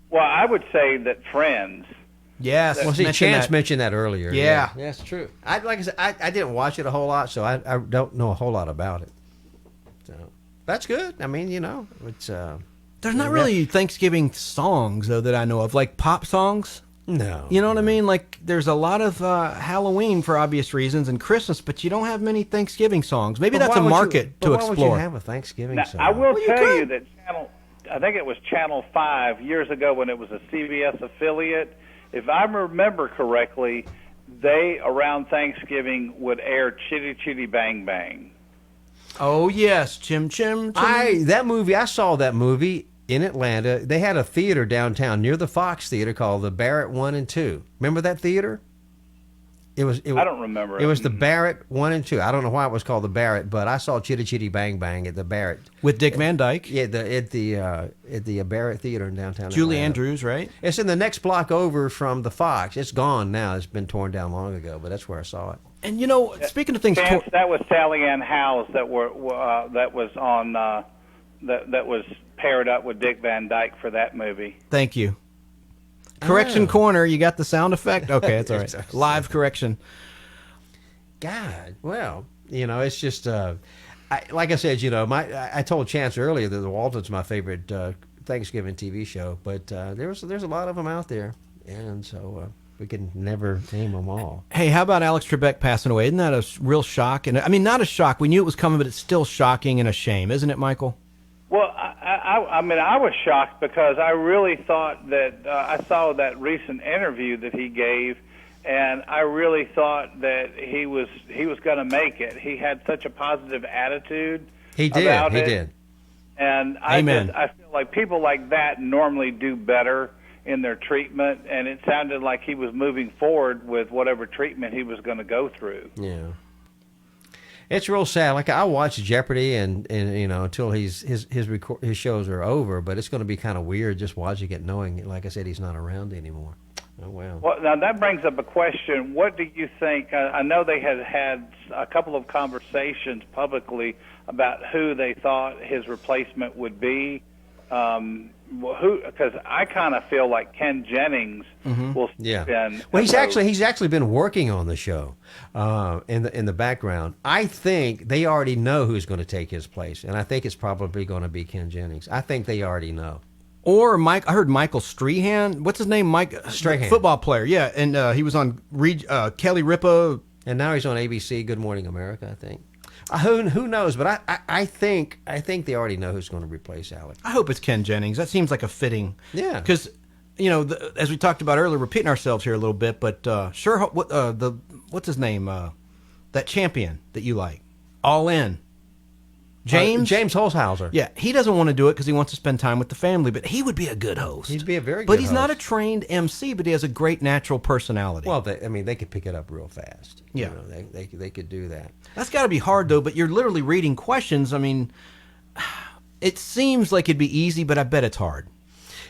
Well, I would say that Friends. Yes. Well, see, Chance mentioned that earlier. Yeah. That's true. Like I said, I didn't watch it a whole lot, so I don't know a whole lot about it. So that's good. I mean, it's. There's not really Thanksgiving songs, though, that I know of, like pop songs. No. You know what I mean? Like, there's a lot of Halloween for obvious reasons and Christmas, but you don't have many Thanksgiving songs. Maybe that's a market to explore. Why would you have a Thanksgiving song? I will tell you that I think it was Channel 5 years ago when it was a CBS affiliate. If I remember correctly, they, around Thanksgiving, would air Chitty Chitty Bang Bang. Oh, yes. Chim Chim. I saw that movie in Atlanta. They had a theater downtown near the Fox Theater called the Barrett 1 and 2. Remember that theater? I don't remember. It was the Barrett 1 and 2. I don't know why it was called the Barrett, but I saw Chitty Chitty Bang Bang at the Barrett with Dick Van Dyke. Yeah, at the Barrett Theater in downtown. Julie Atlanta. Andrews, right? It's in the next block over from the Fox. It's gone now. It's been torn down long ago, but that's where I saw it. And speaking of things, that was Sally Ann Howes that was on that was paired up with Dick Van Dyke for that movie. Thank you. Correction Corner, you got the sound effect? Okay, that's all right. Live correction. God, well, it's just, like I said, I told Chance earlier that The Walton's my favorite Thanksgiving TV show, but there's a lot of them out there, and so we can never name them all. Hey, how about Alex Trebek passing away? Isn't that a real shock? And I mean, not a shock. We knew it was coming, but it's still shocking and a shame, isn't it, Michael? Well, I mean, I was shocked because I really thought that I saw that recent interview that he gave, and I really thought that he was going to make it. He had such a positive attitude. He did. About he it. did. And I feel like people like that normally do better in their treatment, and it sounded like he was moving forward with whatever treatment he was going to go through. Yeah. It's real sad. Like I watch Jeopardy, and until his shows are over. But it's going to be kind of weird just watching it, knowing, like I said, he's not around anymore. Oh wow. Well, now that brings up a question. What do you think? I know they had a couple of conversations publicly about who they thought his replacement would be. Because I kind of feel like Ken Jennings will step in. Well, he's actually been working on the show in the background. I think they already know who's going to take his place, and I think it's probably going to be Ken Jennings. I think they already know. Or I heard Michael Strahan. What's his name? Mike Strahan, football player. Yeah, and he was on Kelly Ripa, and now he's on ABC. Good Morning America, I think. Who knows? But I think they already know who's going to replace Alex. I hope it's Ken Jennings. That seems like a fitting. Yeah. Because as we talked about earlier, repeating ourselves here a little bit, but what's his name? That champion that you like, All In. James Holzhauser. Yeah, he doesn't want to do it because he wants to spend time with the family, but he would be a good host. He'd be a very good But he's host. not a trained MC, but he has a great natural personality. Well, they could pick it up real fast. Yeah. They could do that. That's got to be hard, though, but you're literally reading questions. I mean, it seems like it'd be easy, but I bet it's hard.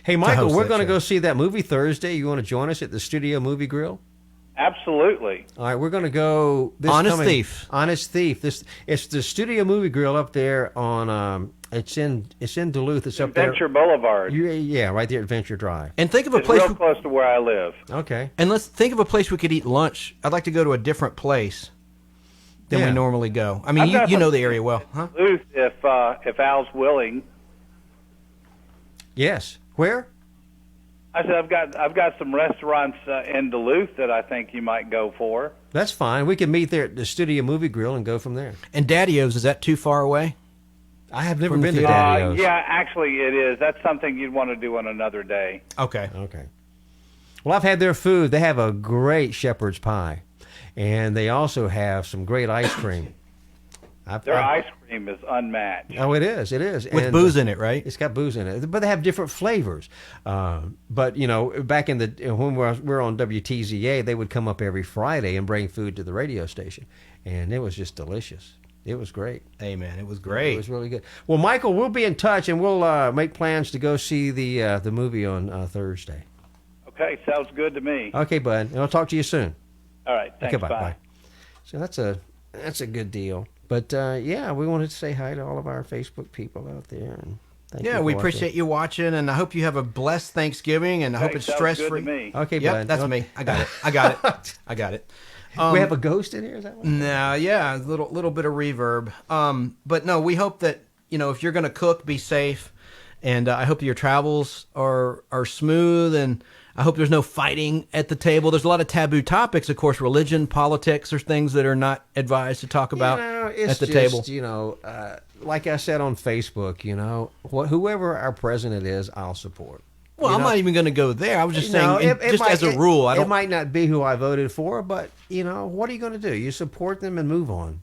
Hey, Michael, we're going to go see that movie Thursday. You want to join us at the Studio Movie Grill? Absolutely. All right, we're going to go. Honest Thief. It's the Studio Movie Grill up there on. It's in Duluth. It's up there. Venture Boulevard. Yeah, right there at Venture Drive. And think of a It's place real close to where I live. Okay. And let's think of a place we could eat lunch. I'd like to go to a different place than we normally go. I mean, you know the area well, huh? Duluth, if Al's willing. Yes. Where? I said I've got some restaurants in Duluth that I think you might go for. That's fine. We can meet there at the Studio Movie Grill and go from there. And Daddy-O's, is that too far away? I have never been to Daddy-O's. Yeah, actually it is. That's something you'd want to do on another day. Okay. Well, I've had their food. They have a great shepherd's pie, and they also have some great ice cream. Their ice cream is unmatched. Oh, it is. It is. With booze in it, right? It's got booze in it, but they have different flavors. But back in when we were on WTZA, they would come up every Friday and bring food to the radio station, and it was just delicious. It was great. Hey, man, it was great. It was really good. Well, Michael, we'll be in touch, and we'll make plans to go see the movie on Thursday. Okay, sounds good to me. Okay, bud. And I'll talk to you soon. All right, thanks. Okay, bye. So that's a good deal. But we wanted to say hi to all of our Facebook people out there. And thank you for we watching. appreciate you watching, and I hope you have a blessed Thanksgiving, and I hope it's stress-free. Okay, yep, bud. that's me. I got it. I got it. We have a ghost in here? Is that what? No, yeah, a little bit of reverb. But no, we hope that, if you're going to cook, be safe, and I hope your travels are smooth, and I hope there's no fighting at the table. There's a lot of taboo topics, of course. Religion, politics are things that are not advised to talk about at the table. Like I said on Facebook, whoever our president is, I'll support. Well, I'm not even going to go there. I was just saying, as a rule, it might not be who I voted for, but what are you going to do? You support them and move on.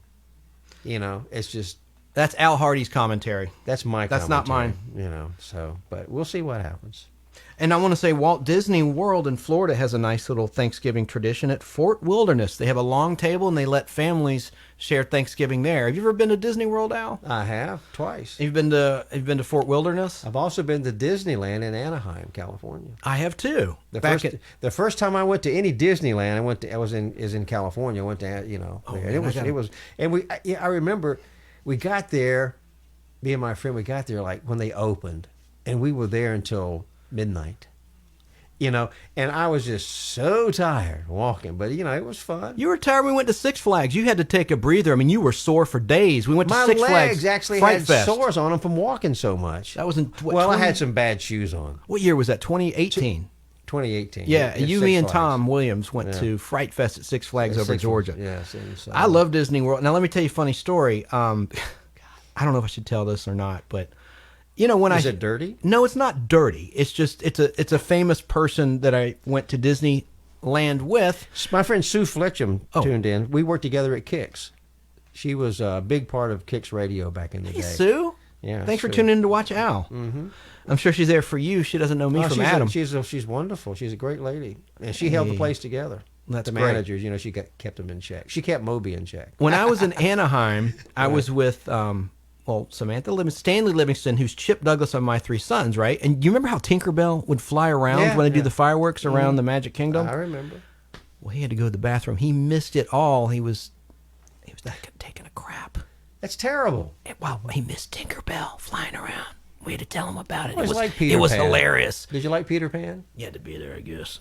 It's just that's Al Hardy's commentary. That's my. That's not mine. But we'll see what happens. And I want to say Walt Disney World in Florida has a nice little Thanksgiving tradition at Fort Wilderness. They have a long table and they let families share Thanksgiving there. Have you ever been to Disney World, Al? I have, twice. You've been to Fort Wilderness? I've also been to Disneyland in Anaheim, California. I have too. The first time I went to any Disneyland, I was in California. I went to I remember we got there. Me and my friend, we got there like when they opened, and we were there until midnight. And I was just so tired walking, but it was fun. You were tired. We went to Six Flags. You had to take a breather. I mean, you were sore for days. We went to Six Flags. My legs actually Fright had Fest. sores on them from walking so much. That was in I had some bad shoes on. What year was that? 2018. 2018. Yeah, you, me, and Flags. Tom Williams went to Fright Fest at Six Flags over Georgia. Yes, I love Disney World. Now let me tell you a funny story. I don't know if I should tell this or not, but Is it dirty? No, it's not dirty. It's just it's a famous person that I went to Disneyland with. My friend Sue Fletcham tuned in. We worked together at Kix. She was a big part of Kix Radio back in the day. Sue. Yeah. Thanks for tuning in to watch Al. Mm-hmm. I'm sure she's there for you. She doesn't know me from Adam. She's wonderful. She's a great lady, and she held the place together. That's the great. managers. She kept them in check. She kept Moby in check. When I was in Anaheim, I was with Stanley Livingston, who's Chip Douglas of My Three Sons, right? And you remember how Tinkerbell would fly around when they do the fireworks around the Magic Kingdom? I remember. Well, he had to go to the bathroom. He missed it all. He was taking a crap. That's terrible. He missed Tinkerbell flying around. We had to tell him about it. It was like Peter Pan. It was hilarious. Did you like Peter Pan? You had to be there, I guess.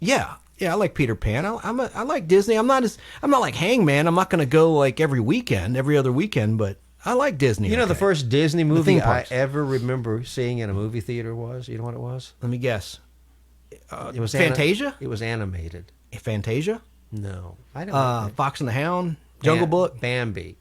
Yeah, I like Peter Pan. I like Disney. I'm not like Hangman. I'm not going to go like every other weekend, but I like Disney. The first Disney movie I ever remember seeing in a movie theater was, you know what it was? Let me guess. It was Fantasia? It was animated. Fantasia? No. I don't Fox and the Hound? Jungle Book? Bambi.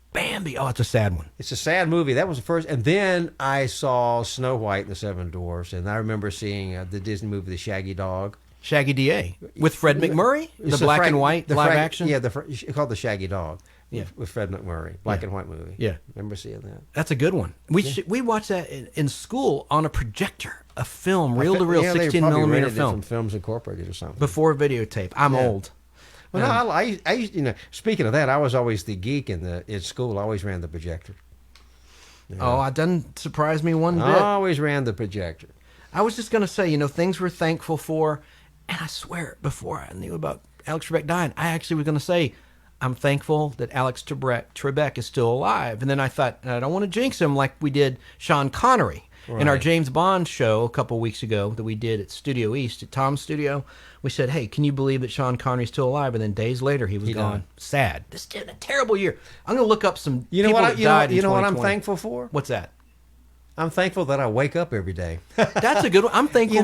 Oh, it's a sad one. It's a sad movie. That was the first. And then I saw Snow White and the Seven Dwarfs, and I remember seeing the Disney movie The Shaggy Dog. Shaggy D.A. with Fred McMurray? The black and white live action? Yeah, it's called The Shaggy Dog. Yeah. With Fred McMurray. Black and white movie. Yeah. Remember seeing that? That's a good one. We watched that in school on a projector, a film, reel-to-reel, 16-millimeter film. From Films Incorporated or something. Before videotape. I'm old. Well, no, I used, speaking of that, I was always the geek in school. I always ran the projector. Oh, it doesn't surprise me one bit. I always ran the projector. I was just going to say, things we're thankful for, and I swear, before I knew about Alex Trebek dying, I actually was going to say, I'm thankful that Alex Trebek is still alive. And then I thought, I don't want to jinx him like we did Sean Connery. Right. In our James Bond show a couple weeks ago that we did at Studio East, at Tom's studio, we said, hey, can you believe that Sean Connery's still alive? And then days later, he was gone. Sad. This is a terrible year. I'm going to look up some people that died in 2020. You know what I'm thankful for? What's that? I'm thankful that I wake up every day. That's a good one. I'm thankful.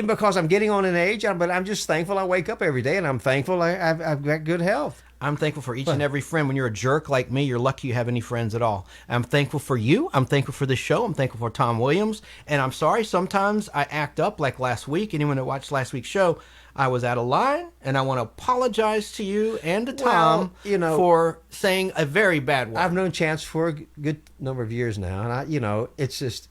Because I'm getting on in age, but I'm just thankful I wake up every day, and I'm thankful I've got good health. I'm thankful for each and every friend. When you're a jerk like me, you're lucky you have any friends at all. I'm thankful for you. I'm thankful for this show. I'm thankful for Tom Williams. And I'm sorry, sometimes I act up like last week. Anyone that watched last week's show, I was out of line, and I want to apologize to you and to Tom for saying a very bad word. I've known Chance for a good number of years now, and it's just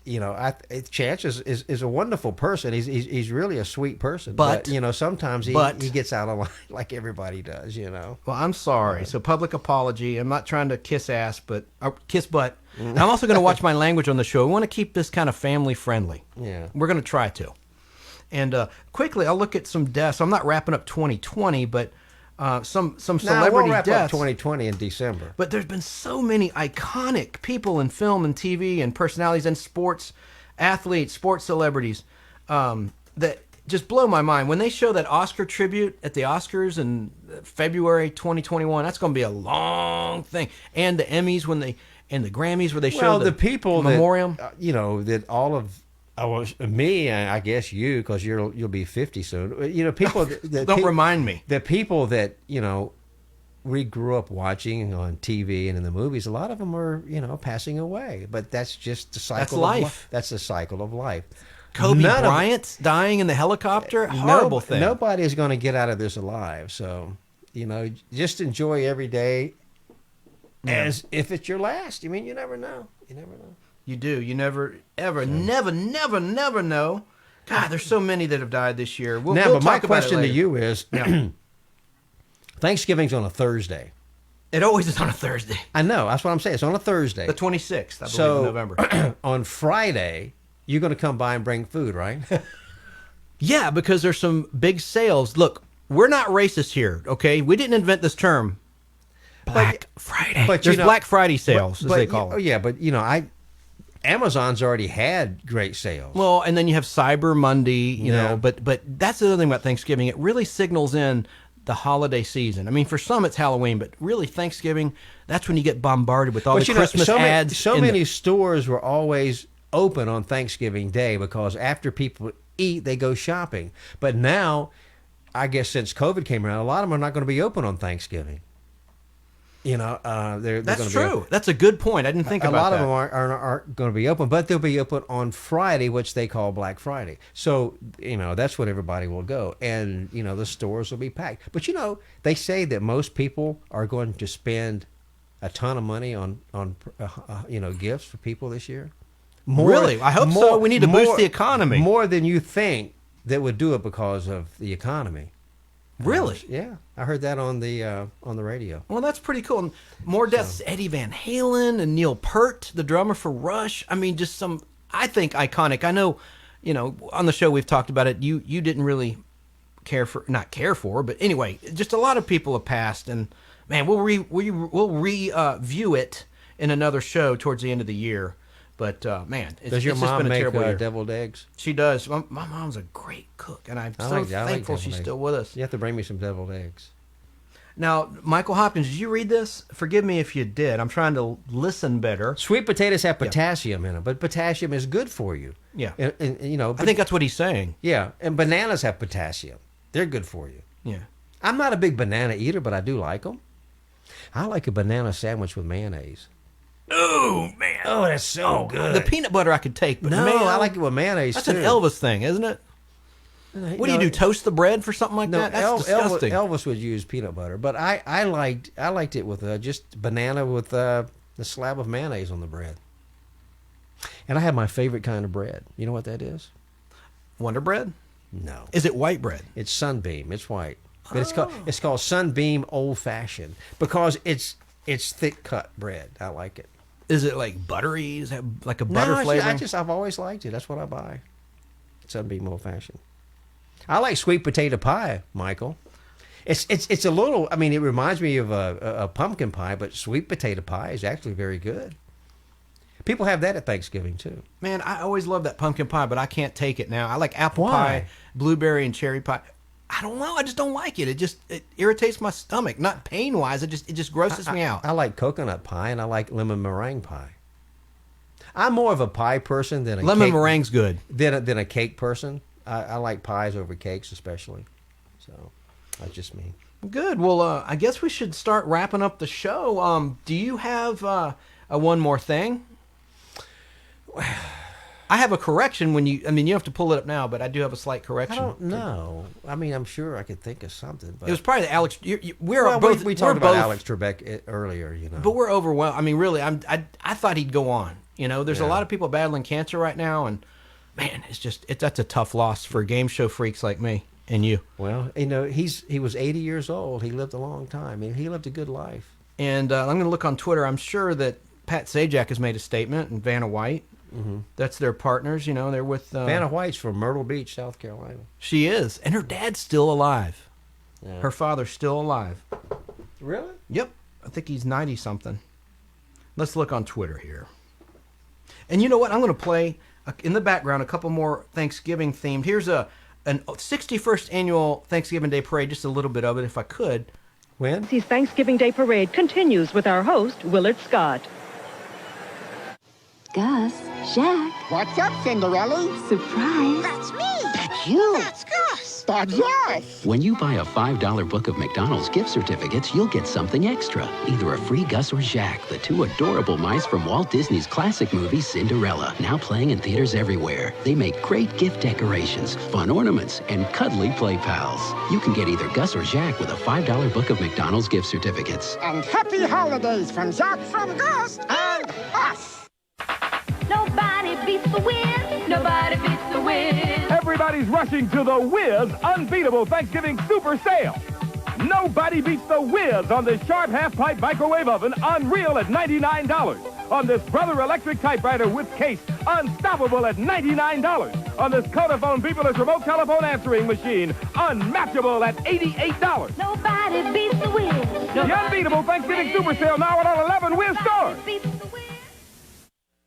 Chance is a wonderful person. He's really a sweet person, but sometimes he gets out of line like everybody does. Well, I'm sorry. So public apology. I'm not trying to kiss ass, but kiss butt. I'm also going to watch my language on the show. We want to keep this kind of family friendly. Yeah, we're going to try to. And quickly, I'll look at some deaths. I'm not wrapping up 2020, but some celebrity we'll wrap deaths. Up 2020 in December. But there's been so many iconic people in film and TV and personalities and sports athletes, sports celebrities that just blow my mind. When they show that Oscar tribute at the Oscars in February 2021, that's going to be a long thing. And the Emmys and the Grammys where they show the people memoriam. That all of. Me, I guess you, because you'll be 50 soon. People don't remind me. The people that we grew up watching on TV and in the movies, a lot of them are passing away. But that's just the cycle. That's life. That's the cycle of life. Kobe Bryant dying in the helicopter, horrible thing. Nobody is going to get out of this alive. So just enjoy every day as if it's your last. You never know. You never know. You do. You never, ever, never know. God, there's so many that have died this year. We'll but my talk about it question to later. you is, Thanksgiving's on a Thursday. It always is on a Thursday. I know. That's what I'm saying. It's on a Thursday. The 26th, I believe, in November. On Friday, you're going to come by and bring food, right? Yeah, because there's some big sales. Look, we're not racist here, okay? We didn't invent this term. Black Friday. But there's Black Friday sales, as they call it. Yeah, but Amazon's already had great sales. Well, and then you have Cyber Monday, you know, but that's the other thing about Thanksgiving. It really signals in the holiday season. I mean, for some it's Halloween, but really Thanksgiving, that's when you get bombarded with all the Christmas ads. So many stores were always open on Thanksgiving Day because after people eat, they go shopping. But now, I guess since COVID came around, a lot of them are not going to be open on Thanksgiving. You know, they're that's going to true. That's a good point. I didn't think about that. A lot of them aren't going to be open, but they'll be open on Friday, which they call Black Friday. So, you know, that's when everybody will go. And, you know, the stores will be packed. But, you know, they say that most people are going to spend a ton of money on you know, gifts for people this year. Really? I hope so. We need to boost the economy. More than you think that would do it because of the economy. Really? Yeah, I heard that on the radio. Well, that's pretty cool. And more deaths: Eddie Van Halen and Neil Peart, the drummer for Rush. I mean, just some, I think, iconic. I know, you know, on the show we've talked about it. You didn't really not care for, but anyway, just a lot of people have passed, and man, we'll review it in another show towards the end of the year. But man, does your mom make deviled eggs? She does. My mom's a great cook, and I'm so thankful she's still with us. You have to bring me some deviled eggs. Now, Michael Hopkins, did you read this? Forgive me if you did. I'm trying to listen better. Sweet potatoes have potassium in them, but potassium is good for you. Yeah, and you know, I think that's what he's saying. Yeah, and bananas have potassium. They're good for you. Yeah, I'm not a big banana eater, but I do like them. I like a banana sandwich with mayonnaise. Oh man! Oh, that's so good. The peanut butter I could take, but no, man, I like it with mayonnaise. That's too. an Elvis thing, isn't it? What do you do? Toast the bread for something like that? That's disgusting. Elvis would use peanut butter, but I liked it with just banana with the slab of mayonnaise on the bread. And I have my favorite kind of bread. You know what that is? Wonder bread? No. Is it white bread? It's Sunbeam. It's white, but it's called Sunbeam Old Fashioned because it's thick cut bread. I like it. Is it like buttery? Is it like a butter flavor? I've always liked it. That's what I buy. Sunbeam Old Fashioned. I like sweet potato pie, Michael. It's a little. I mean, it reminds me of a pumpkin pie, but sweet potato pie is actually very good. People have that at Thanksgiving too. Man, I always loved that pumpkin pie, but I can't take it now. I like apple pie, blueberry, and cherry pie. I don't know. I just don't like it. It irritates my stomach. Not pain wise. It just grosses me out. I like coconut pie and I like lemon meringue pie. I'm more of a pie person than a lemon meringue's good than a cake person. I like pies over cakes, especially. So that's just me. Good. Well, I guess we should start wrapping up the show. Do you have a one more thing? I have a correction you have to pull it up now, but I do have a slight correction. I don't know. I mean, I'm sure I could think of something. But it was probably the Alex. We talked about Alex Trebek earlier, you know. But we're overwhelmed. I mean, really, I thought he'd go on. You know, there's a lot of people battling cancer right now, and man, that's a tough loss for game show freaks like me and you. Well, you know, he was 80 years old. He lived a long time. I mean, he lived a good life. And I'm going to look on Twitter. I'm sure that Pat Sajak has made a statement, and Vanna White. Mm-hmm. That's their partners, you know. They're with Vanna White's from Myrtle Beach, South Carolina. She is, and her dad's still alive. Yeah. Her father's still alive. Really? Yep. I think he's 90 something. Let's look on Twitter here. And you know what? I'm going to play in the background a couple more Thanksgiving themed. Here's an 61st annual Thanksgiving Day parade. Just a little bit of it, if I could. When? This Thanksgiving Day parade continues with our host Willard Scott. Gus, Jack. What's up, Cinderella? Surprise. That's me. That's you. That's Gus. That's us. When you buy a $5 book of McDonald's gift certificates, you'll get something extra. Either a free Gus or Jack, the two adorable mice from Walt Disney's classic movie Cinderella, now playing in theaters everywhere. They make great gift decorations, fun ornaments, and cuddly play pals. You can get either Gus or Jack with a $5 book of McDonald's gift certificates. And happy holidays from Jack, from Gus, and us. Nobody beats the wind. Nobody beats the wind. Everybody Everybody's rushing to the Whiz Unbeatable Thanksgiving Super Sale. Nobody beats the Whiz on this sharp half-pipe microwave oven, unreal at $99. On this Brother Electric typewriter with case, unstoppable at $99. On this Codaphone beeperless remote telephone answering machine, unmatchable at $88. Nobody beats the Whiz. The Unbeatable Thanksgiving Super Sale now at all 11 Whiz stores.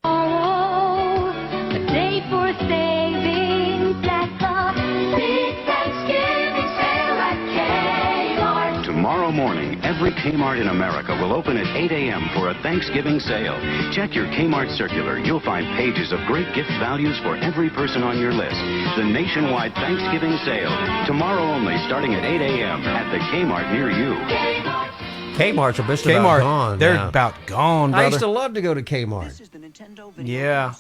Oh, a day for savings at the big Thanksgiving sale at Kmart. Tomorrow morning, every Kmart in America will open at 8 a.m. for a Thanksgiving sale. Check your Kmart circular. You'll find pages of great gift values for every person on your list. The nationwide Thanksgiving sale. Tomorrow only, starting at 8 a.m. at the Kmart near you. Kmart's a bit about gone. They're now. about gone, brother. I used to love to go to Kmart. Yeah.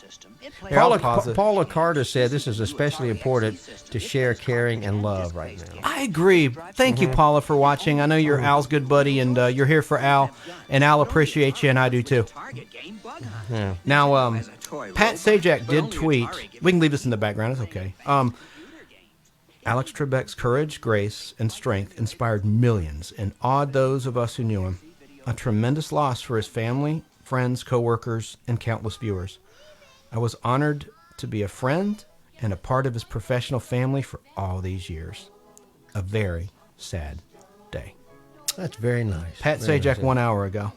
Paula Carter said this is especially important to share caring and love right now. I agree. Thank you, Paula, for watching. I know you're Al's good buddy, and you're here for Al, and Al appreciates you, and I do too. Yeah. Now, Pat Sajak did tweet. We can leave this in the background. It's okay. Alex Trebek's courage, grace, and strength inspired millions and awed those of us who knew him. A tremendous loss for his family, friends, co-workers, and countless viewers. I was honored to be a friend and a part of his professional family for all these years. A very sad day. That's very nice. Pat Very Sajak nice. 1 hour ago.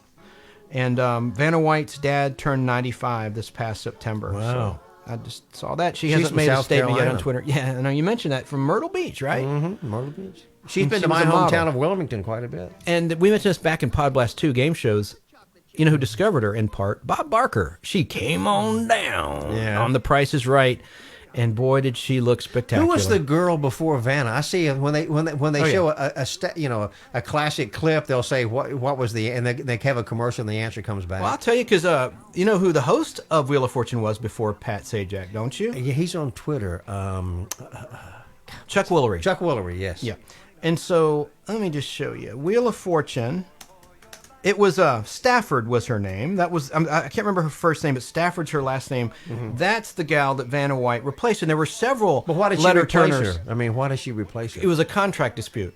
And Vanna White's dad turned 95 this past September. Wow. So I just saw that. She She's hasn't from made a South statement yet Carolina. on Twitter. Yeah, I know you mentioned that, from Myrtle Beach, right? Mm-hmm. Myrtle Beach. She's And been she to was my a model. hometown of Wilmington quite a bit. And we mentioned this back in PodBlast 2 game shows. You know who discovered her in part? Bob Barker. She came on down on The Price is Right, and boy, did she look spectacular. Who was the girl before Vanna? I see when they Oh, show yeah. a classic clip, they'll say what was the, and they have a commercial and the answer comes back. Well, I'll tell you, because you know who the host of Wheel of Fortune was before Pat Sajak, don't you? Yeah, he's on Twitter. Chuck Woolery. Chuck Woolery, yes. Yeah. And so let me just show you Wheel of Fortune. It was Stafford was her name. That was I can't remember her first name, but Stafford's her last name. Mm-hmm. That's the gal that Vanna White replaced, and there were several. But why did she letter replace turners. her? I mean, why did she replace her? It was a contract dispute.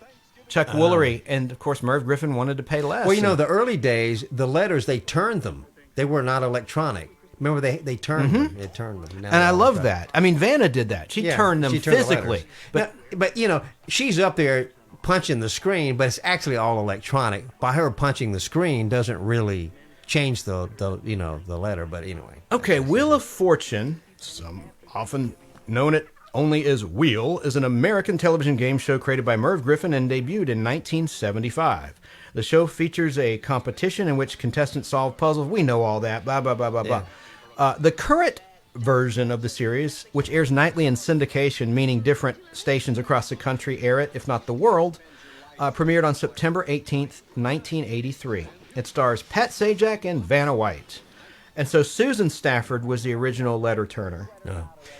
Chuck Woolery and of course Merv Griffin wanted to pay less. Well, you know, the early days, the letters, they turned them. They were not electronic. Remember, they turned them. They turned them. Now and I they're love electronic. that. I mean, Vanna did that. She turned them she turned the physically. letters. But you know, she's up there punching the screen, but it's actually all electronic. By her punching the screen doesn't really change the letter. But anyway. Okay, Wheel of Fortune, some often known it only as Wheel, is an American television game show created by Merv Griffin and debuted in 1975. The show features a competition in which contestants solve puzzles. We know all that, blah, blah, blah, blah, blah. The current version of the series, which airs nightly in syndication, meaning different stations across the country air it, if not the world, premiered on September 18th, 1983. It stars Pat Sajak and Vanna White. And so Susan Stafford was the original letter turner.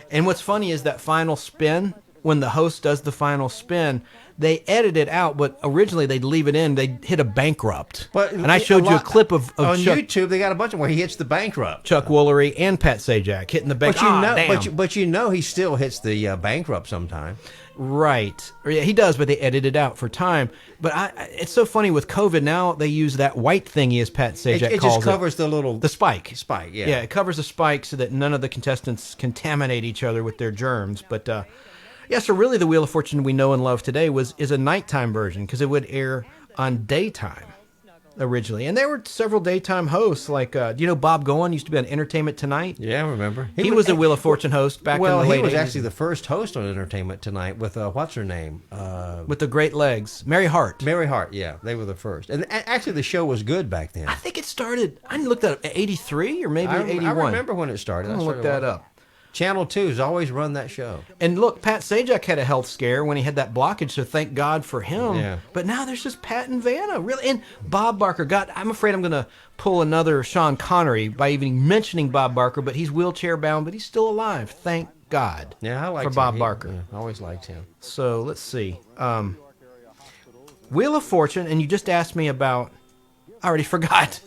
And what's funny is that final spin, when the host does the final spin, they edit it out, but originally they'd leave it in. They'd hit a bankrupt. And I showed you a clip of on Chuck, YouTube. They got a bunch of where he hits the bankrupt. Chuck Woolery and Pat Sajak hitting the bankrupt. But you know he still hits the bankrupt sometime. Right. Yeah, he does, but they edit it out for time. But it's so funny with COVID now, they use that white thingy, as Pat Sajak It calls just covers the spike. Spike, yeah. Yeah, it covers the spike so that none of the contestants contaminate each other with their germs. But yeah, so really the Wheel of Fortune we know and love today is a nighttime version because it would air on daytime originally. And there were several daytime hosts like, do you know Bob Goen used to be on Entertainment Tonight? Yeah, I remember. He was a Wheel of Fortune host back in the late 80s. Well, he was actually the first host on Entertainment Tonight with, what's her name? With the great legs. Mary Hart. Mary Hart, yeah. They were the first. And actually the show was good back then. I think it started, I looked at 83 or maybe 81. I remember when it started. I'm going to look that up. Channel 2's always run that show. And look, Pat Sajak had a health scare when he had that blockage, so thank God for him. Yeah. But now there's just Pat and Vanna, really. And Bob Barker. God, I'm afraid I'm going to pull another Sean Connery by even mentioning Bob Barker, but he's wheelchair bound, but he's still alive. Thank God. Yeah, I liked for Bob him. Barker. I always liked him. So let's see. Wheel of Fortune, and you just asked me about. I already forgot.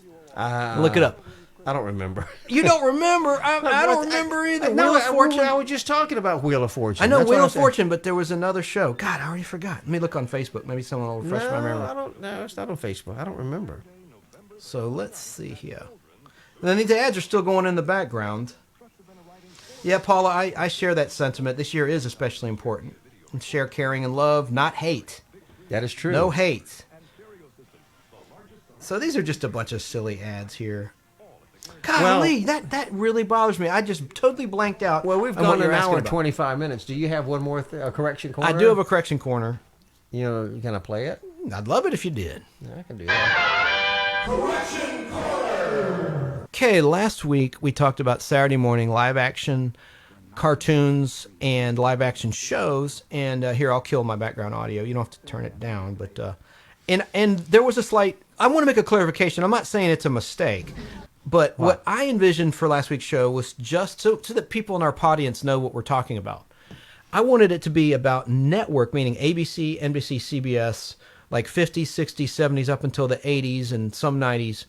Look it up. I don't remember. You don't remember? I don't remember either. Wheel of Fortune. I was just talking about Wheel of Fortune. I know That's Wheel what of Fortune, but there was another show. God, I already forgot. Let me look on Facebook. Maybe someone will refresh my memory. I don't. No, it's not on Facebook. I don't remember. So let's see here. And then the ads are still going in the background. Yeah, Paula, I share that sentiment. This year is especially important. And share caring and love, not hate. That is true. No hate. So these are just a bunch of silly ads here. Golly, that really bothers me. I just totally blanked out. Well, we've gone an hour and 25 minutes. Do you have one more correction corner? I do have a correction corner. You know, you gonna play it? I'd love it if you did. Yeah, I can do that. Correction corner. Okay, last week we talked about Saturday morning live action cartoons and live action shows, and here I'll kill my background audio. You don't have to turn it down, but and there was a slight. I want to make a clarification. I'm not saying it's a mistake. But what I envisioned for last week's show was just so that people in our audience know what we're talking about. I wanted it to be about network, meaning ABC, NBC, CBS, like 50s, 60s, 70s, up until the 80s and some 90s.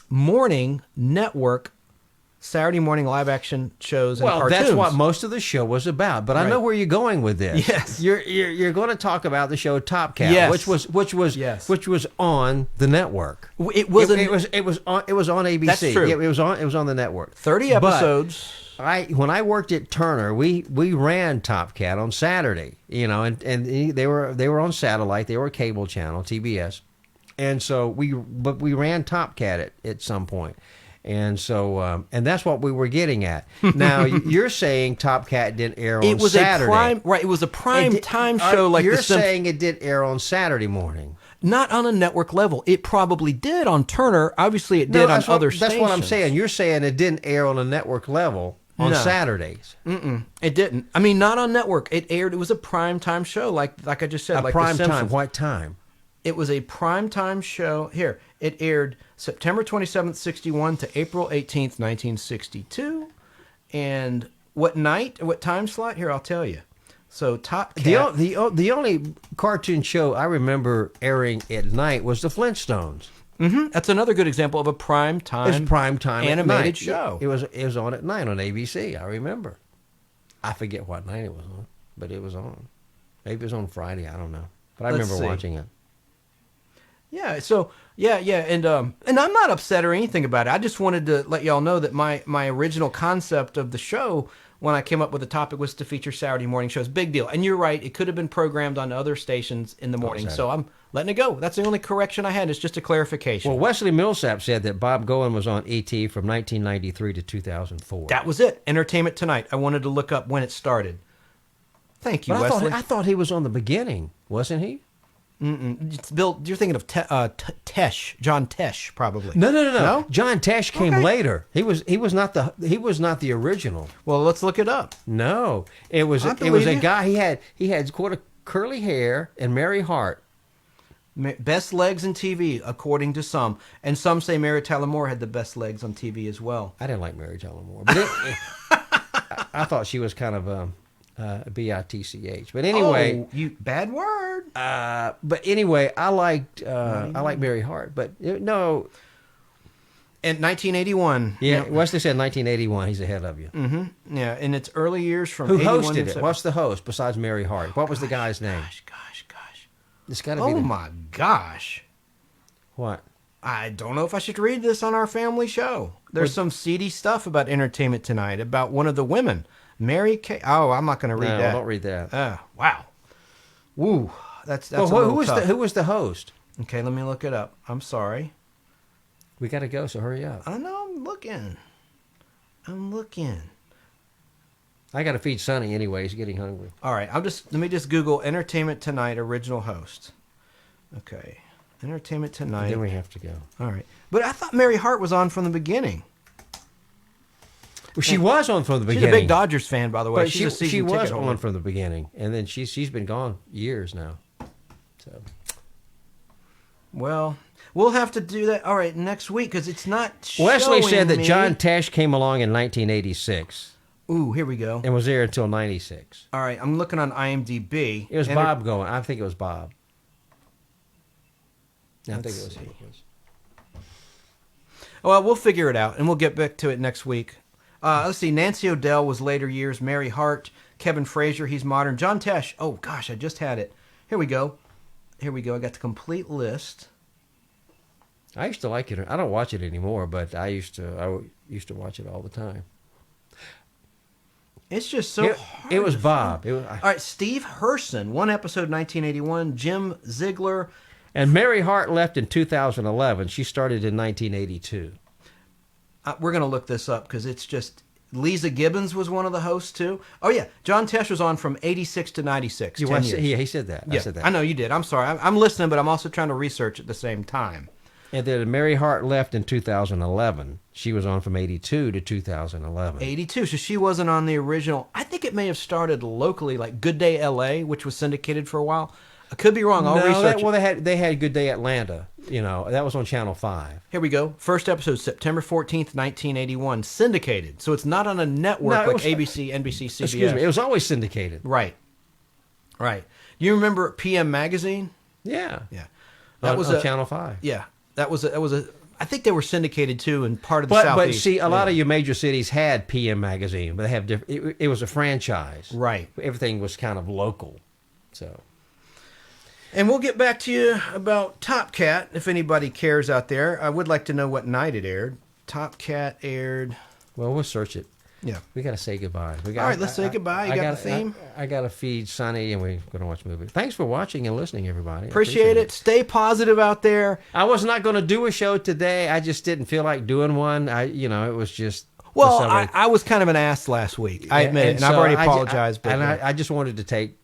Morning network, Saturday morning live action shows and cartoons. Well, that's what most of the show was about. But I know where you're going with this. Yes, you're going to talk about the show Top Cat, yes. which was on the network. It was on ABC. That's true. It was on the network. 30 episodes. But when I worked at Turner, we ran Top Cat on Saturday. You know, and they were on satellite. They were a cable channel, TBS, and so we ran Top Cat at some point. And so, and that's what we were getting at. Now, you're saying Top Cat didn't air on Saturday. It was a prime time show like you're saying it did air on Saturday morning. Not on a network level. It probably did on Turner. Obviously, it did on other stations. That's what I'm saying. You're saying it didn't air on a network level on Saturdays. It didn't. I mean, not on network. It aired. It was a prime time show, like I just said. Like prime The Simpsons. time. What time? It was a primetime show. Here, it aired September 27th, 61 to April 18th, 1962. And what night, what time slot? Here, I'll tell you. So Top Cat. The only cartoon show I remember airing at night was the Flintstones. Mm-hmm. That's another good example of a primetime animated show. It was on at night on ABC, I remember. I forget what night it was on, but it was on. Maybe it was on Friday, I don't know. But I remember watching it. Yeah, so and I'm not upset or anything about it. I just wanted to let y'all know that my original concept of the show when I came up with the topic was to feature Saturday morning shows. Big deal. And you're right, it could have been programmed on other stations in the morning. So I'm letting it go. That's the only correction I had. It's just a clarification. Well, Wesley Millsap said that Bob Goen was on ET from 1993 to 2004. That was it. Entertainment Tonight. I wanted to look up when it started. Thank you, Wesley. I thought he was on the beginning, wasn't he? Bill, you're thinking of Tesh, John Tesh, probably. No. John Tesh came later. He was not the original. Well, let's look it up. No, it was a guy. He had quite a curly hair and Mary Hart. Best legs in TV, according to some, and some say Mary Tyler Moore had the best legs on TV as well. I didn't like Mary Tyler Moore, but I thought she was kind of bitch. But anyway, you bad word. But anyway, I liked Mary Hart, but no. In 1981. Yeah, Wesley said 1981. He's ahead of you. Mm-hmm. Yeah, in its early years from. Who hosted it? What's the host besides Mary Hart? What was the guy's name? Gosh. It's got to be. Oh my gosh. What? I don't know if I should read this on our family show. There's some seedy stuff about Entertainment Tonight about one of the women. Mary Kay. Oh, I'm not going to read that. No, don't read that. Wow. Woo. That's well, who was the host? Okay, let me look it up. I'm sorry. We got to go, so hurry up. I know. I'm looking. I got to feed Sonny anyway. He's getting hungry. All right. Let me just Google Entertainment Tonight original host. Okay. Entertainment Tonight. Then we have to go. All right. But I thought Mary Hart was on from the beginning. Well, she was on from the beginning. She's a big Dodgers fan, by the way. But she was on from the beginning, and then she's been gone years now. So, well, we'll have to do that. All right, next week because it's not. Wesley said that John Tesh came along in 1986. Ooh, here we go. And was there until 96. All right, I'm looking on IMDb. It was Bob Goen. I think it was Bob. I think it was. Well, we'll figure it out, and we'll get back to it next week. Let's see. Nancy O'Dell was later years. Mary Hart, Kevin Frazier, he's modern. John Tesh. Oh, gosh, I just had it. Here we go. I got the complete list. I used to like it. I don't watch it anymore, but I used to watch it all the time. It's just so hard. It was Bob. All right, Steve Herson, one episode 1981. Jim Ziegler. And Mary Hart left in 2011. She started in 1982. We're going to look this up because it's just... Lisa Gibbons was one of the hosts, too. Oh, yeah. John Tesh was on from 86 to 96. Yeah, he said that. Yeah, I said that. I know you did. I'm sorry. I'm listening, but I'm also trying to research at the same time. And then Mary Hart left in 2011. She was on from 82 to 2011. 82. So she wasn't on the original. I think it may have started locally, like Good Day L.A., which was syndicated for a while. I could be wrong. I'll research it. They had Good Day Atlanta. That was on Channel 5. Here we go. First episode, September 14th, 1981. Syndicated. So it's not on a network like ABC, NBC, CBS. Excuse me. It was always syndicated. Right. You remember PM Magazine? Yeah. That was on Channel 5. Yeah. That was a. I think they were syndicated too, in part of the Southeast. But see, a lot of your major cities had PM Magazine, but they have different. It was a franchise, right? Everything was kind of local, so. And we'll get back to you about Top Cat if anybody cares out there. I would like to know what night it aired. Top Cat aired. Well, we'll search it. Yeah. We got to say goodbye. All right, let's say goodbye. You got the theme? I got to feed Sonny, and we're going to watch a movie. Thanks for watching and listening, everybody. Appreciate it. Stay positive out there. I was not going to do a show today. I just didn't feel like doing one. It was just... Well, I was kind of an ass last week. I admit it, and I've already apologized. I just wanted to take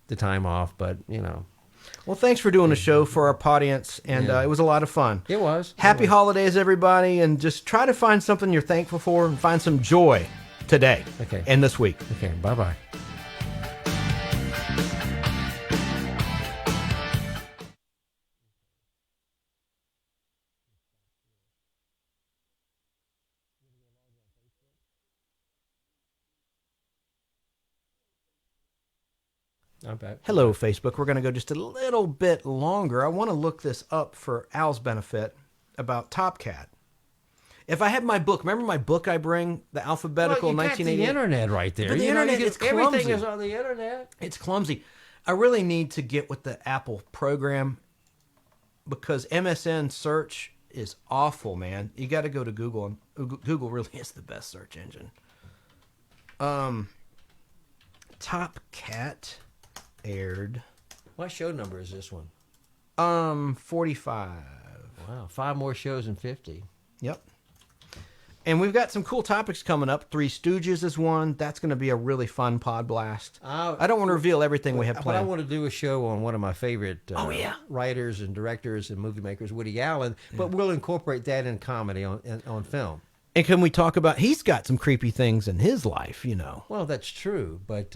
the time off, but, Well, thanks for doing the show for our audience, and it was a lot of fun. It was. Happy holidays, everybody, and just try to find something you're thankful for and find some joy today and this week. Okay, bye-bye. I'm back. Hello, Facebook. We're going to go just a little bit longer. I want to look this up for Al's benefit about Top Cat. If I had my book, remember my book I bring, the alphabetical 1988? The internet right there. But the internet, it's clumsy. Everything is on the internet. It's clumsy. I really need to get with the Apple program because MSN search is awful, man. You got to go to Google, and Google really is the best search engine. Top Cat aired. What show number is this one? 45. Wow, 5 more shows in 50. Yep. And we've got some cool topics coming up. Three Stooges is one. That's going to be a really fun pod blast. I don't want to reveal everything we have planned. But I want to do a show on one of my favorite writers and directors and movie makers, Woody Allen. But we'll incorporate that in comedy on film. And can we talk about? He's got some creepy things in his life, Well, that's true, but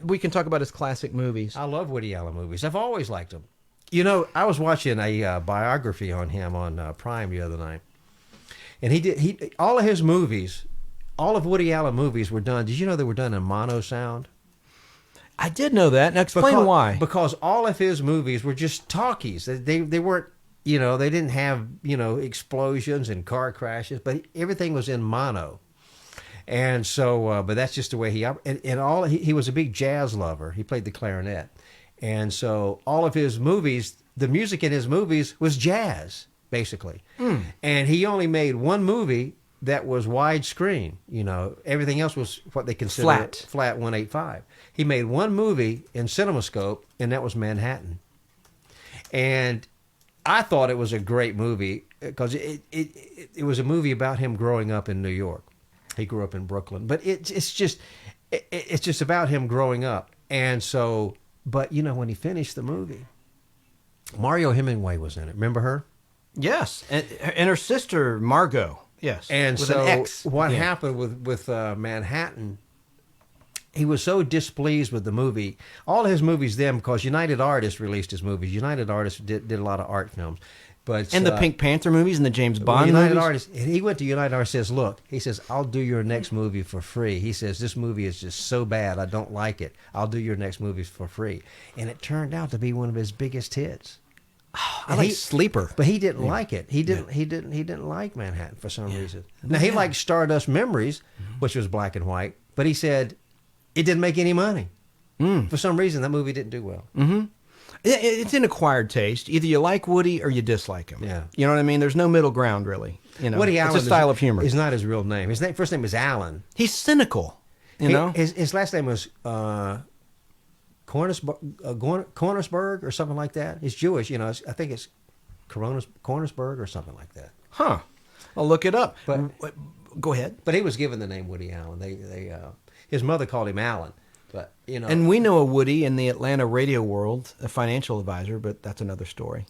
we can talk about his classic movies. I love Woody Allen movies. I've always liked them. I was watching a biography on him on Prime the other night. And he all of his movies, all of Woody Allen movies were done. Did you know they were done in mono sound? I did know that. Now explain why. Because all of his movies were just talkies. They weren't, they didn't have, explosions and car crashes, but everything was in mono. And so, but that's just the way he was a big jazz lover. He played the clarinet. And so all of his movies, the music in his movies was jazz, basically. And he only made one movie that was widescreen. Everything else was what they consider flat 185. He made one movie in CinemaScope, and that was Manhattan. And I thought it was a great movie because it was a movie about him growing up in New York. He grew up in Brooklyn, but it's just about him growing up. And so, but when he finished the movie, Mario Hemingway was in it. Remember her? Yes, and her sister Margot. Yes, and with so an X. What happened with Manhattan? He was so displeased with the movie. All of his movies then, because United Artists released his movies. United Artists did a lot of art films. And the Pink Panther movies and the James Bond United movies? Artists. He went to United Artists and says, look, he says, I'll do your next movie for free. He says, this movie is just so bad, I don't like it. I'll do your next movie for free. And it turned out to be one of his biggest hits. I like Sleeper. But he didn't like it. He didn't like Manhattan for some reason. Now he liked Stardust Memories, which was black and white, but he said it didn't make any money. For some reason, that movie didn't do well. It's an acquired taste. Either you like Woody or you dislike him. Yeah. You know what I mean? There's no middle ground, really. You know, Woody Allen it's a style of humor. Is not his real name. His first name is Allen. He's cynical. You know, his last name was Kornisberg or something like that. He's Jewish. You know, I think it's Kornisberg or something like that. Huh? I'll look it up. But go ahead. But he was given the name Woody Allen. His mother called him Allen. But you know, and we know a Woody in the Atlanta radio world, a financial advisor, but that's another story.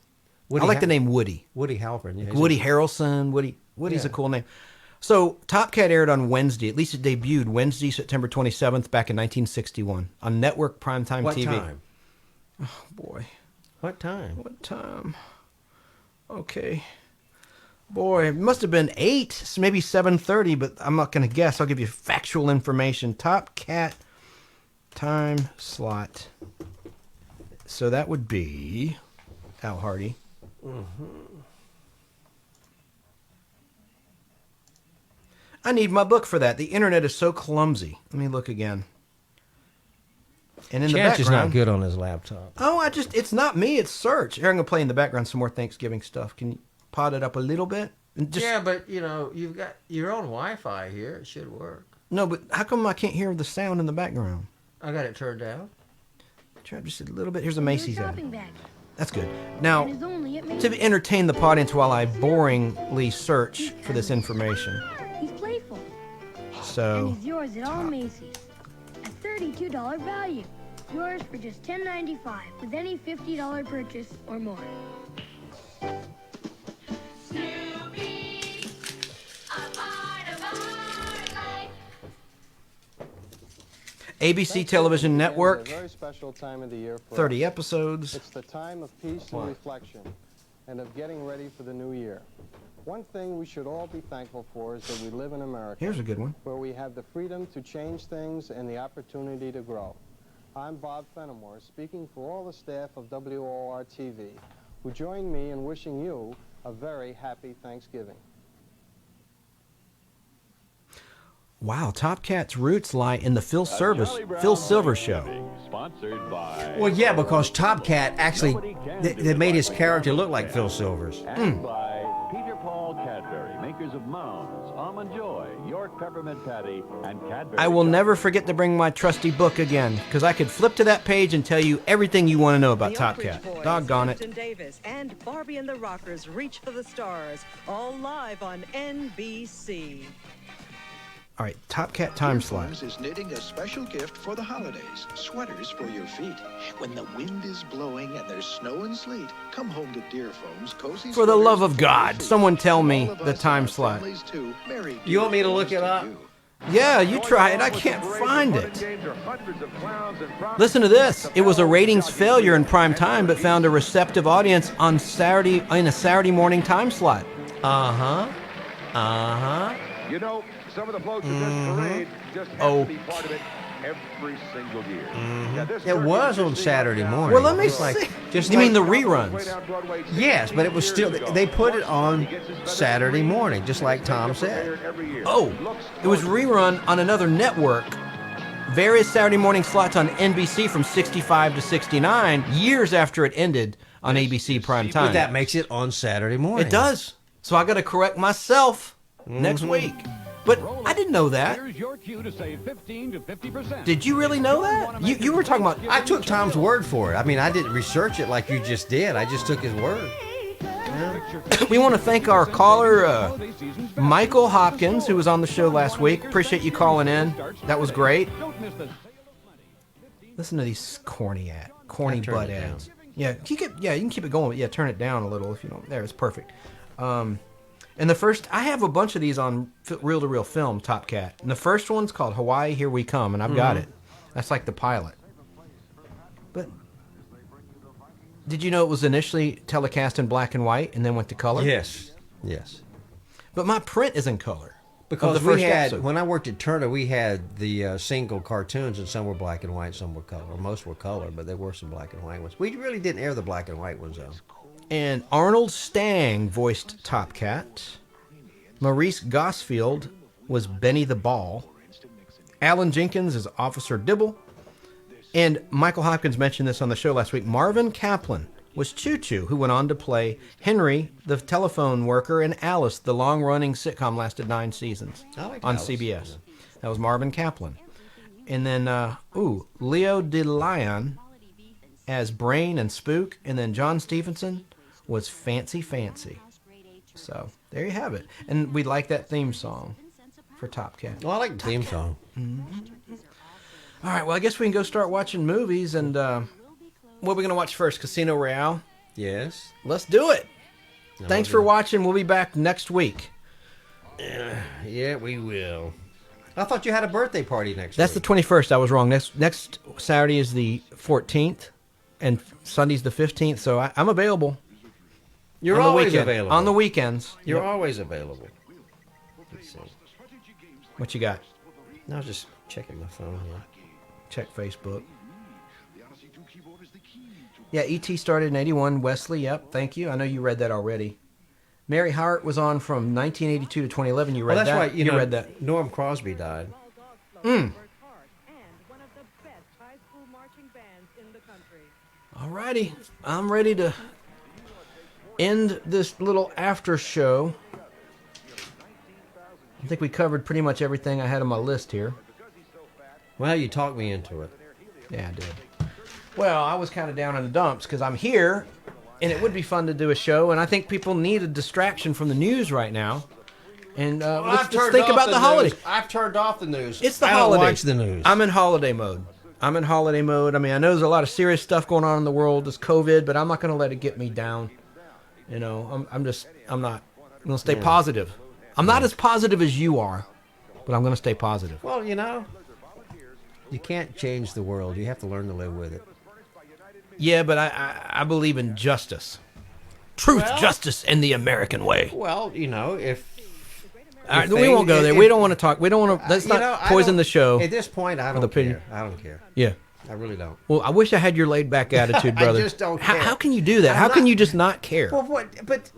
I like the name Woody. Woody Halpern. Yeah, Woody Harrelson. Woody's a cool name. So Top Cat aired on Wednesday. At least it debuted Wednesday, September 27th, back in 1961 on network primetime TV. What time? Oh boy. What time? What time? Okay. Boy, it must have been 8, maybe 7:30, but I'm not going to guess. I'll give you factual information. Top Cat time slot. So that would be Al Hardy. I need my book for that. The internet is so clumsy. Let me look again. And in the Chance is background, not good on his laptop. Oh, it's not me. It's search. Here, I'm going to play in the background some more Thanksgiving stuff. Can you pot it up a little bit? And just, yeah, but you know, you've got your own Wi-Fi here. It should work. No, but how come I can't hear the sound in the background? I got it turned down. Try just a little bit. Here's a Macy's ad. Bag. That's good. Now, It is only at Macy's. to entertain the audience while I boringly search for this information. He's playful. So, And he's yours at all Macy's. At $32 value. Yours for just $10.95 with any $50 purchase or more. ABC Television Network, A very special time of the year for 30 us. episodes. It's the time of peace and reflection and of getting ready for the new year. One thing we should all be thankful for is that we live in America. Here's a good one. Where we have the freedom to change things and the opportunity to grow. I'm Bob Fenimore, speaking for all the staff of WOR-TV, who join me in wishing you a very happy Thanksgiving. Wow, Top Cat's roots lie in the Phil Silver Show. Sponsored by. Well, yeah, because Top Cat actually they made his character look like Phil Silver's. And by Peter Paul Cadbury, makers of Mounds, Almond Joy, York Peppermint Patty, and Cadbury. I will never forget to bring my trusty book again, because I could flip to that page and tell you everything you want to know about Top Cat. Doggone it. Clifton Davis and Barbie and the Rockers reach for the stars, all live on NBC. All right, Top Cat time slot. Deer Foams is knitting a special gift for the holidays. Sweaters for your feet. When the wind is blowing and there's snow and sleet, come home to Deer Foams cozy. For the love of God, someone tell me the time slot. You want me to look it up? Yeah, you try it. I can't find it. Listen to this. It was a ratings failure in prime time, but found a receptive audience on Saturday in a Saturday morning time slot. You know, some of the folks in this parade just have to be part of it every single year. Yeah, It was on Saturday morning. Well, let me Just see. just You mean the like- reruns? Yes, but it was still, they put it on Saturday morning, just like Tom said. Oh, it was rerun on another network. Various Saturday morning slots on NBC from 65 to 69, years after it ended on ABC prime time. But that makes it on Saturday morning. It does. So I got to correct myself next week. But I didn't know that. Here's your cue to save 15 to 50%. Did you really know that? You were talking about... I took Tom's word for it. I mean, I didn't research it like you just did. I just took his word. We want to thank our caller, Michael Hopkins, who was on the show last week. Appreciate you calling in. That was great. Listen to these corny butt ads. Yeah, you can keep it going. But yeah, turn it down a little if you don't. There, it's perfect. And the first, I have a bunch of these on reel-to-reel film, Top Cat. And the first one's called Hawaii, Here We Come, and I've got it. That's like the pilot. But did you know it was initially telecast in black and white and then went to color? Yes. But my print is in color. Because of the first we had, episode. when I worked at Turner, we had the single cartoons, and some were black and white, some were color. Most were color, but there were some black and white ones. We really didn't air the black and white ones, though. And Arnold Stang voiced Top Cat. Maurice Gosfield was Benny the Ball. Alan Jenkins is Officer Dibble. And Michael Hopkins mentioned this on the show last week. Marvin Kaplan was Choo Choo, who went on to play Henry, the telephone worker, and Alice. The long-running sitcom lasted 9 seasons on Alice. CBS. That was Marvin Kaplan. And then, Leo DeLeon as Brain and Spook. And then John Stevenson was Fancy Fancy. So, there you have it. And we like that theme song for Top Cat. Well, I like the theme song. Mm-hmm. All right, well, I guess we can go start watching movies. And what are we going to watch first? Casino Royale? Yes. Let's do it. No, Thanks for watching. We'll be back next week. Yeah, we will. I thought you had a birthday party next That's week. the 21st. I was wrong. Next Saturday is the 14th, and Sunday's the 15th, so I'm available. You're on the always weekend. available. On the weekends. You're Yep. always available. Let's see. What you got? I was just checking my phone here. Check Facebook. Yeah, E.T. started in 81. Wesley, yep, thank you. I know you read that already. Mary Hart was on from 1982 to 2011. You read Well, that's that? why you know, read that. Norm Crosby died. All righty. I'm ready to end this little after show. I think we covered pretty much everything I had on my list here. Well, you talked me into it. Yeah, I did. Well, I was kind of down in the dumps because I'm here, and it would be fun to do a show, and I think people need a distraction from the news right now. And let's just think about the holiday. I've turned off the news. It's the I holiday. don't watch the news. I'm in holiday mode. I mean, I know there's a lot of serious stuff going on in the world. There's COVID, but I'm not going to let it get me down. You know, I'm going to stay positive. I'm not as positive as you are, but I'm going to stay positive. Well, you know, you can't change the world. You have to learn to live with it. Yeah, but I believe in justice. Truth, justice, and the American way. Well, you know, if all right, we won't go there. We don't want to talk. We don't want to. Let's not poison the show. At this point, I don't care. I don't care. Yeah. I really don't. Well, I wish I had your laid-back attitude, brother. I just don't care. How can you do that? How can you just not care? Well, what? But,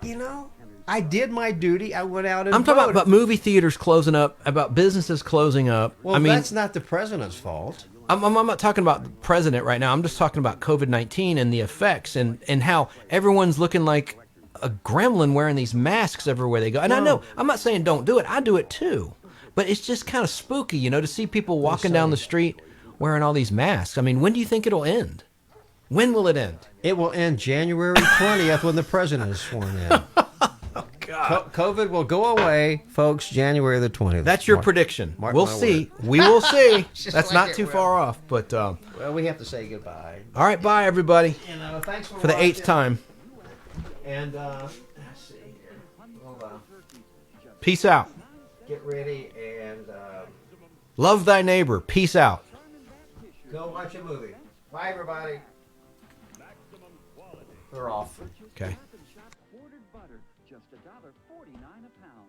you know, I did my duty. I went out and I'm talking about movie theaters closing up, about businesses closing up. Well, I mean, that's not the president's fault. I'm not talking about the president right now. I'm just talking about COVID-19 and the effects and how everyone's looking like a gremlin wearing these masks everywhere they go. And I know, I'm not saying don't do it. I do it too. But it's just kind of spooky, you know, to see people walking down the street wearing all these masks. I mean, when do you think it'll end? When will it end? It will end January 20th when the president is sworn in. Oh, God. COVID will go away, folks, January the 20th. That's your prediction. Mark We'll my see. word. We will see. Just That's like not it too will. far off. But Well, we have to say goodbye. all right, bye, everybody. You know, thanks For the 8th time. And, let's see here. Hold on. Peace out. Get ready and Love thy neighbor. Peace out. go watch a movie. Bye, everybody. They're off. Okay. Ordered butter, just $1.49 a pound.